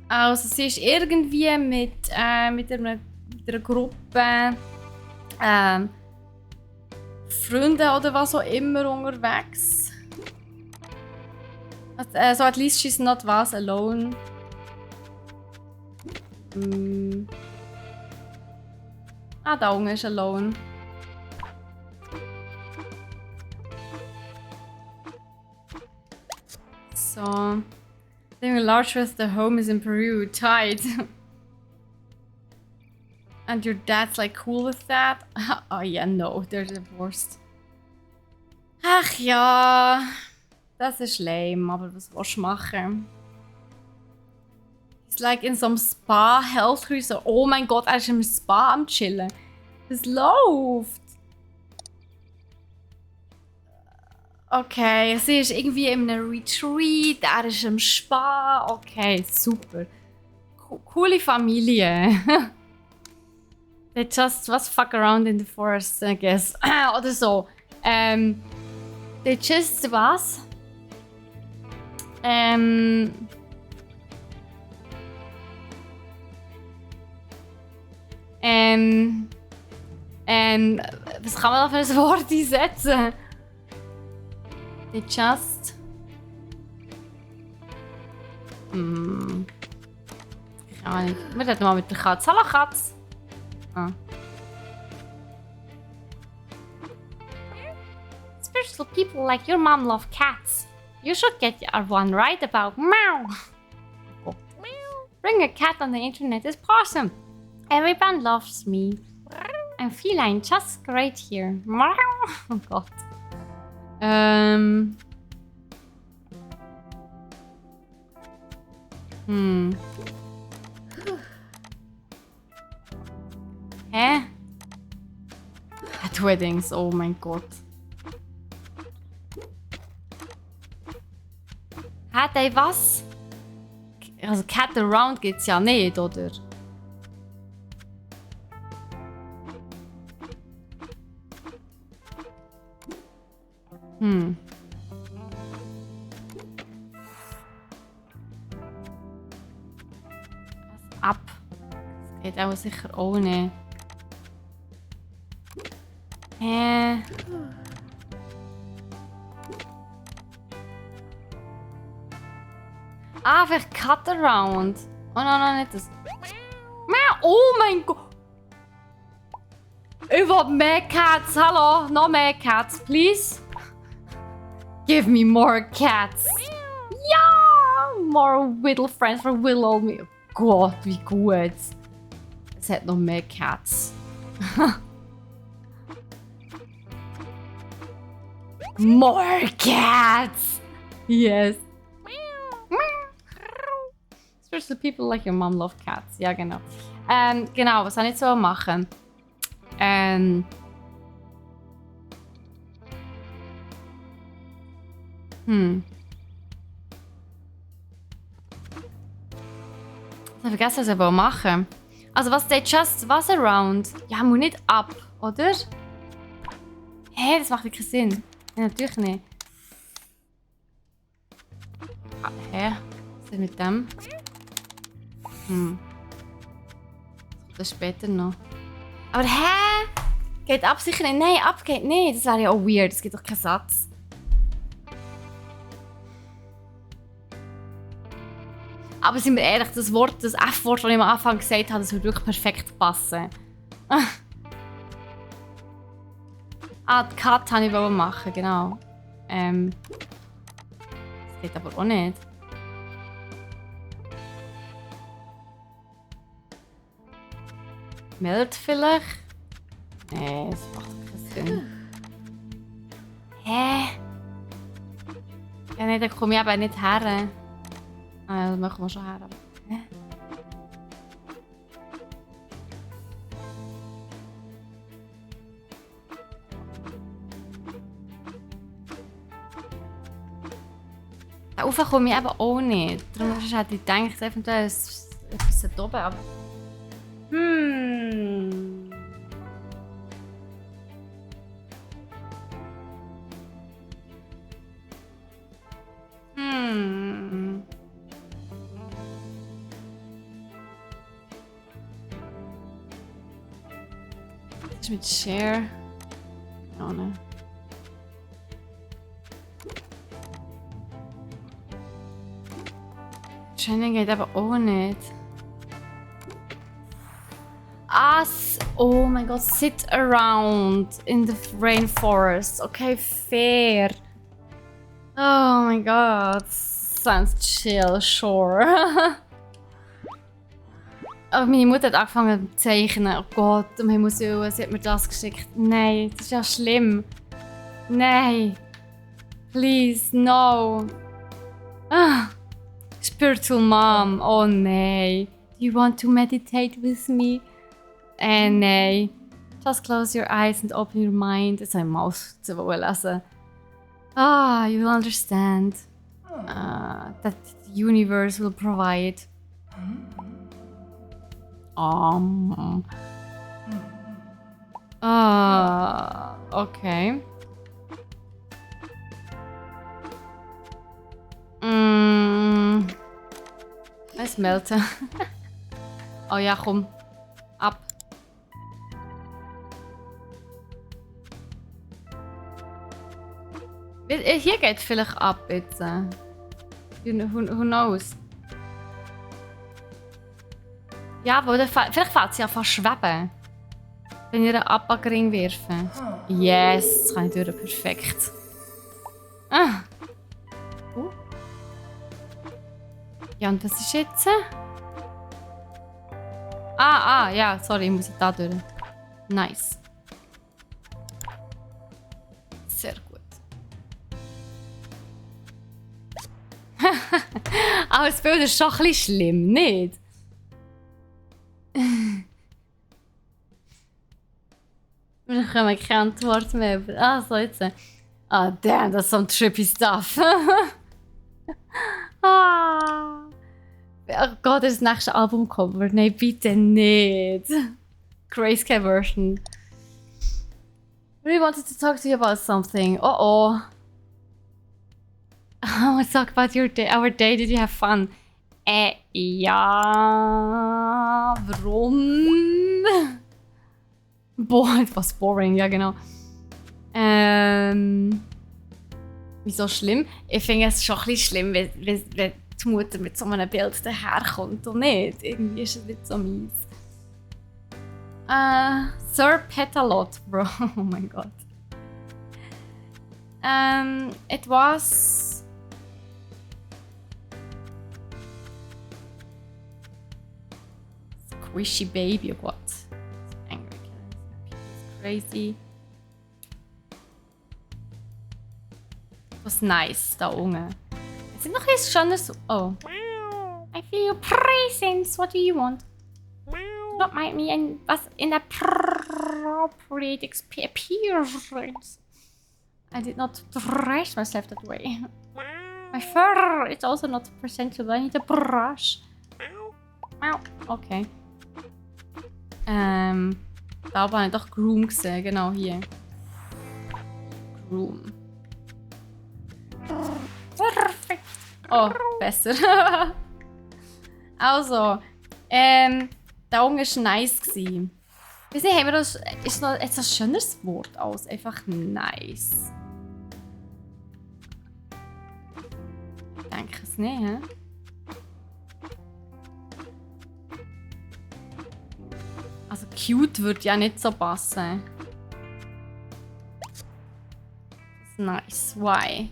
Also sie ist irgendwie mit einer Gruppe Freunde oder was auch immer unterwegs. So at least she's not was alone. Da unten ist alone. So. Living large with the home is in Peru. Tight. And your dad's like cool with that? Oh yeah, no, they're divorced. Ach ja. Das ist lame, aber was willst du machen? He's like in some Spa Health Resort. Oh mein Gott, er ist im Spa am Chillen. Das läuft. Okay, sie ist irgendwie in einem Retreat, er ist im Spa. Okay, super. Coole Familie. They just fuck around in the forest, I guess. Oder so. They just was? Was kann man da für ein Wort einsetzen? They just... Keine Ahnung. Wir reden mal mit der Katze. Hallo Katze! Spiritual people like your mom love cats. You should get one right about meow. Bring a cat on the internet is awesome. Everyone loves me. I'm feline just great here. Oh Gott. Hä? At Weddings, oh mein Gott. Bday, was? Also Cat Around geht's ja nicht, oder? Was ab? Das geht auch sicher ohne. Ah, vielleicht Cut Around. Oh nein, nicht das. Oh mein Gott! Ich will mehr Cats. Hallo, noch mehr Cats, please. Give me more cats. Ja! More little friends for Willow. Oh Gott, wie gut. Es hat noch mehr Cats. More cats! Yes. Especially people like your mom love cats. Ja, genau. Genau, was soll ich so machen? Ich habe vergessen, was ich machen. Also, was steht just was around? Ja, muss nicht ab, oder? Hä, das macht wirklich Sinn. Ja, natürlich nicht. Ah, hä? Was ist mit dem? Das später noch. Aber hä? Geht ab sicher nicht? Nein, ab geht nicht. Das wäre ja auch weird. Es gibt doch keinen Satz. Aber sind wir ehrlich, das Wort, das F-Wort, das ich am Anfang gesagt habe, das würde wirklich perfekt passen. Die Cut wollte ich machen, genau. Das geht aber auch nicht. Meld vielleicht? Nee, das macht keinen Sinn. Hä? Ja, nee, da komme ich eben nicht her. Ah, das machen wir schon her. Aber, hä? Da rauf komme ich eben auch nicht. Darum hätte ich gedacht, eventuell ist etwas da oben. Aber Was ist mit Share? Oh ne. Training geht aber auch nicht. Oh mein Gott, sit around in the rainforest. Okay, fair. Oh mein Gott, sounds chill, sure. Aber meine Mutter hat angefangen zu zeichnen. Oh Gott, um Himmels Willen, sie hat mir das geschickt. Nein, das ist ja schlimm. Nein. Please, no. Spiritual Mom, oh nein. Do you want to meditate with me? Nein. Just close your eyes and open your mind. Jetzt habe ich mal zu lesen. You will understand. That the universe will provide. Okay. Es melden. Oh ja, komm. Ab. Hier geht es vielleicht ab jetzt. Who knows? Ja, vielleicht fällt sie ja fast schweben. Wenn ich einen Abbackring werfe. Yes, das kann ich durch. Perfekt. Ja, und was ist jetzt? Ja, sorry, ich muss da durch. Nice. Sehr gut. Aber das Bild ist schon ein bisschen schlimm, nicht? Wir haben keine Antwort mehr. Ah, so jetzt. Ah, damn, das ist some trippy stuff. Ah. Oh Gott, das nächste Albumcover. Nein, bitte nicht. Grayscale version. Really wanted to talk to you about something. Oh. I want to talk about our day. Did you have fun? Ja. Warum? Boah, etwas boring, ja genau. Wieso schlimm? Ich finde es schon ein bisschen schlimm, wenn die Mutter mit so einem Bild daherkommt und nicht. Irgendwie ist es nicht so mies. Sir Petalot, bro. Oh mein Gott. It was... Squishy baby, or what? Angry killers. Crazy. It was nice, da unten. Es sind noch ein schönes... Oh. I feel your presence. What do you want? Do not mind me and was inappropriate appearance. I did not dress myself that way. My fur is also not presentable. I need a brush. Okay. Da habe ich doch Groom gesehen, genau hier. Groom. Perfekt. Oh, besser. Also, da unten war nice. Weiss nicht, haben wir das, ist noch jetzt ein schöneres Wort als einfach nice? Ich denke es nicht, hä? Also cute würde ja nicht so passen. Nice. Why?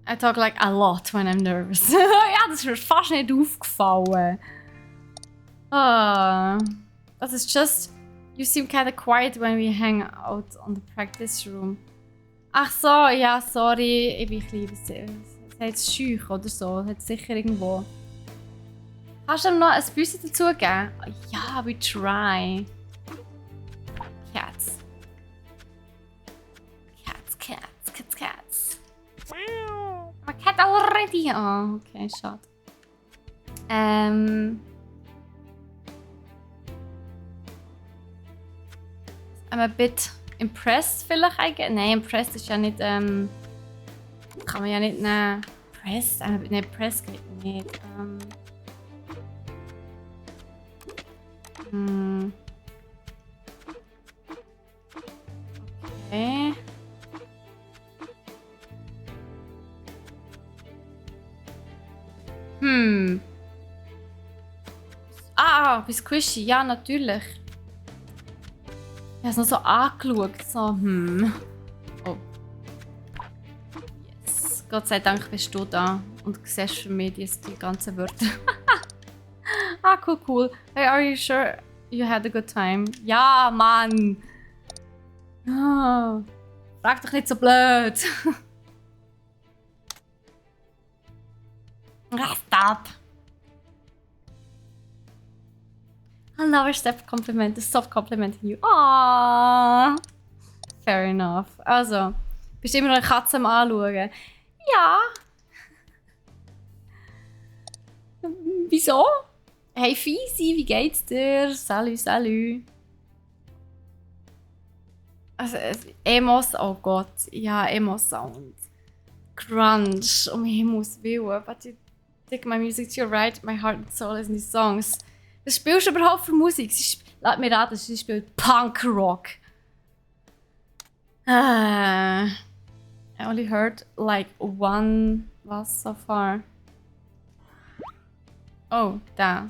I talk like a lot when I'm nervous. Ja, das ist mir fast nicht aufgefallen. Das ist just... You seem kinda quiet when we hang out on the practice room. Ach so, ja, sorry. Ich bin ein bisschen... Es hat schüch oder so. Hat sicher irgendwo... Kannst du ihm noch ein Büsse dazu geben? Ja, we try. Cats. Cats. I'm a cat already. Oh, okay, schade. I'm a bit impressed vielleicht eigentlich. Nein, impressed ist ja nicht, kann man ja nicht nehmen. Impressed? Nein, impressed geht nicht. Okay. Bei Squishy, ja, natürlich. Ich habe es noch so angeschaut, so, Oh. Yes. Gott sei Dank bist du da und siehst für mich die ganzen Wörter. Cool. Hey, are you sure you had a good time? Ja, Mann! Oh, frag doch nicht so blöd! Stop! I'll never stop complimenting you. Aww. Fair enough. Also, bist du immer noch eine Katze am Anschauen? Ja. Wieso? Hey Fisi, wie geht's dir? Salut. Also, Emos, oh Gott. Ja, Emo-Sound. Grunge, um Himmels Willen. But you take my music to your right, my heart and soul is in these songs. Was spielst du überhaupt für Musik? Lass mir raten, sie spielt Punk-Rock. I only heard like one was so far. Oh, da.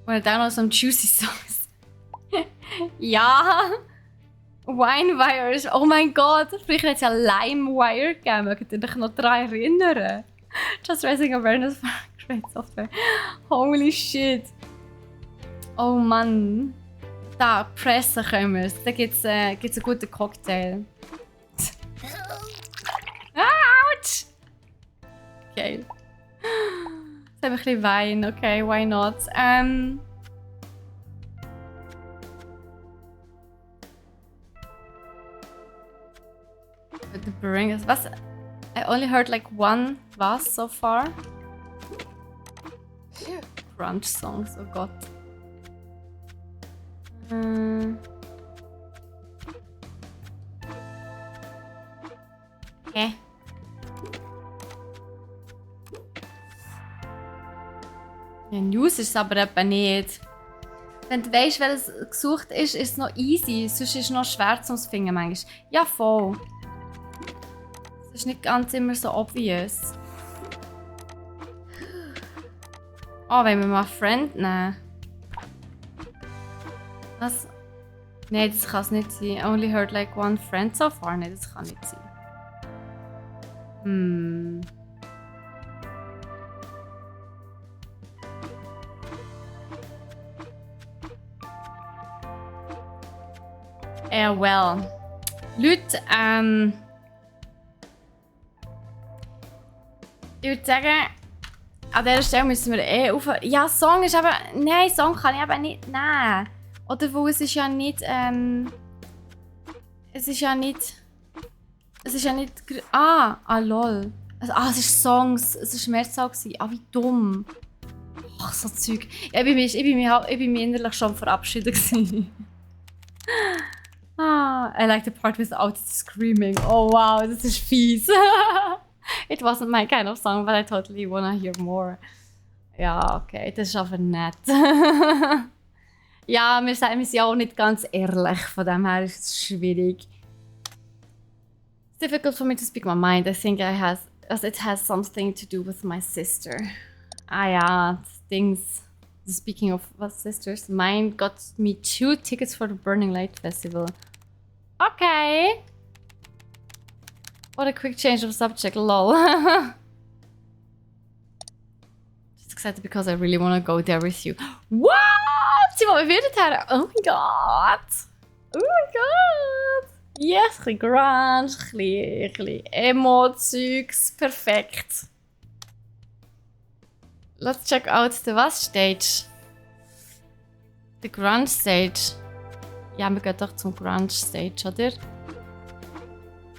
Wanna download some juicy songs. Ja. Winewire ist... Oh mein Gott, früher hat es ja Limewire gegeben. Mögt ihr euch noch daran erinnern? Just Raising Awareness for Great Software. Holy shit. Oh Mann. Da, pressen können wir es. Da gibt's einen guten Cocktail. Autsch! Okay. Jetzt haben wir ein bisschen Wein. Okay, why not? The Bring was? I only heard like one was so far. Grunge songs, oh Gott. Okay. Ja, News ist es aber eben nicht. Wenn du weißt, welches gesucht ist, ist es noch easy. Sonst ist es noch schwer zu finden manchmal. Ja, voll. Es ist nicht ganz immer so obvious. Oh, wenn wir mal Friend nehmen. Was? Nein, das kann es nicht sein. I only heard like one friend so far. Nein, das kann nicht sein. Well. Leute, ich würde sagen, an dieser Stelle müssen wir aufhören. Ja, Song ist aber... Nein, Song kann ich aber nicht nehmen. Oder wo es ist ja nicht... Es ist ja nicht... lol. Also, es ist Songs. Es war Mehrzahl. Wie dumm. Ach, so Zeug. Ja, ich bin mir innerlich schon verabschiedet. I like the part without screaming. Oh wow, das ist fies. It wasn't my kind of song, but I totally wanna hear more. Ja, okay, das ist aber nett. Ja, wir sind ja auch nicht ganz ehrlich, von dem her ist es schwierig. It's difficult for me to speak my mind. I think it has something to do with my sister. Ah ja, things. Speaking of sisters, mine got me 2 tickets for the Burning Light Festival. Okay. What a quick change of subject, lol. Just excited because I really want to go there with you. What? Sie wollen wieder her? Oh mein Gott. Oh mein Gott. Yes, ein bisschen Grunge, ein bisschen Emo-Zeugs. Perfekt. Let's check out the was stage. The Grunge stage. Ja, wir gehen doch zum Grunge stage, oder?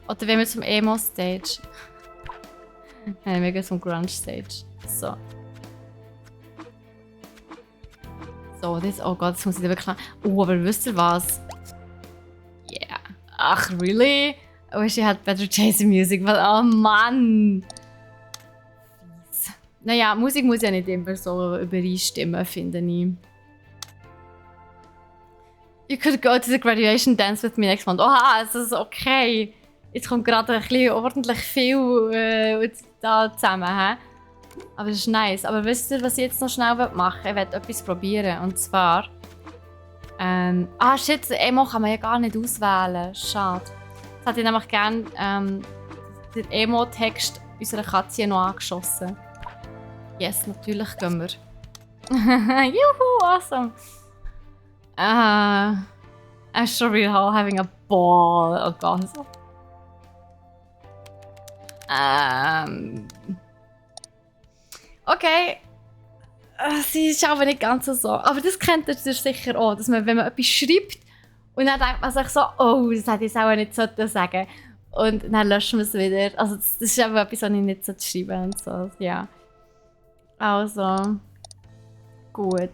Oder wenn wir zum Emo stage? Nein, wir gehen zum Grunge stage. So. So, das. Oh Gott, das muss ich da wirklich. Oh, aber wisst ihr was? Yeah. Ach, really? I wish I had better taste in music, weil. Oh Mann! Naja, Musik muss ja nicht immer so übereinstimmen, finde ich. You could go to the graduation dance with me next month. Oha, es ist okay. Jetzt kommt gerade ein bisschen ordentlich viel da zusammen. He? Aber das ist nice. Aber wisst ihr, was ich jetzt noch schnell machen will? Ich will etwas probieren. Und zwar... shit, Emo kann man ja gar nicht auswählen. Schade. Jetzt hätte ich nämlich gerne den Emo-Text unserer Katze noch angeschossen. Yes, natürlich gehen wir. Juhu, awesome. I'm sure we're all having a ball. Oh Gott. Okay. Sie ist aber nicht ganz so. Aber das kennt ihr sicher auch, dass man, wenn man etwas schreibt und dann denkt man sich so, oh, das hätte ich auch nicht sagen sollen. Und dann löschen wir es wieder. Also das ist aber etwas, was ich nicht schreiben und so. Ja. Also. Gut.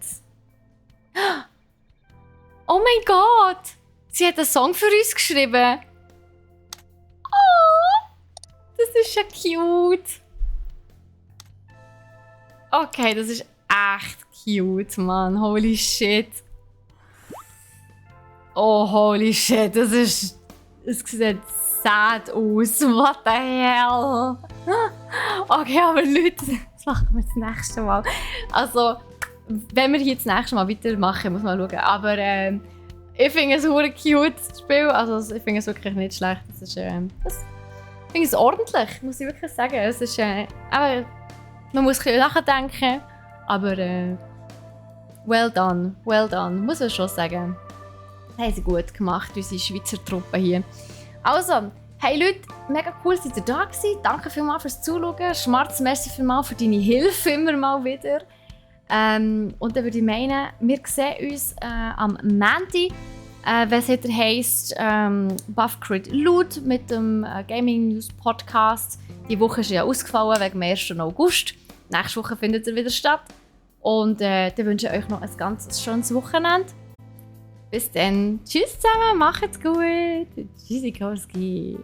Oh mein Gott! Sie hat einen Song für uns geschrieben. Oh! Das ist ja cute. Okay, das ist echt cute, Mann. Holy shit. Oh, holy shit. Das ist... Es sieht sad aus. What the hell? Okay, aber Leute, das machen wir das nächste Mal. Also... Wenn wir hier das nächste Mal weitermachen, muss man schauen. Aber Ich finde es ein cute Spiel, also ich finde es wirklich nicht schlecht. Das ist, ich finde es ordentlich, muss ich wirklich sagen. Es ist, aber man muss ein bisschen nachdenken, aber well done, muss man schon sagen. Das haben sie gut gemacht, unsere Schweizer Truppe hier. Also, hey Leute, mega cool, seid ihr da gewesen. Danke vielmals fürs Zuschauen. Schmarz, merci vielmals für deine Hilfe immer mal wieder. Und dann würde ich meinen, wir sehen uns am Montag, wenn es wieder heisst Buffcrit Loot mit dem Gaming News Podcast. Die Woche ist ja ausgefallen wegen dem 1. August. Nächste Woche findet er wieder statt. Und dann wünsche ich euch noch ein ganz schönes Wochenende. Bis dann. Tschüss zusammen, macht's gut. Tschüssikowski.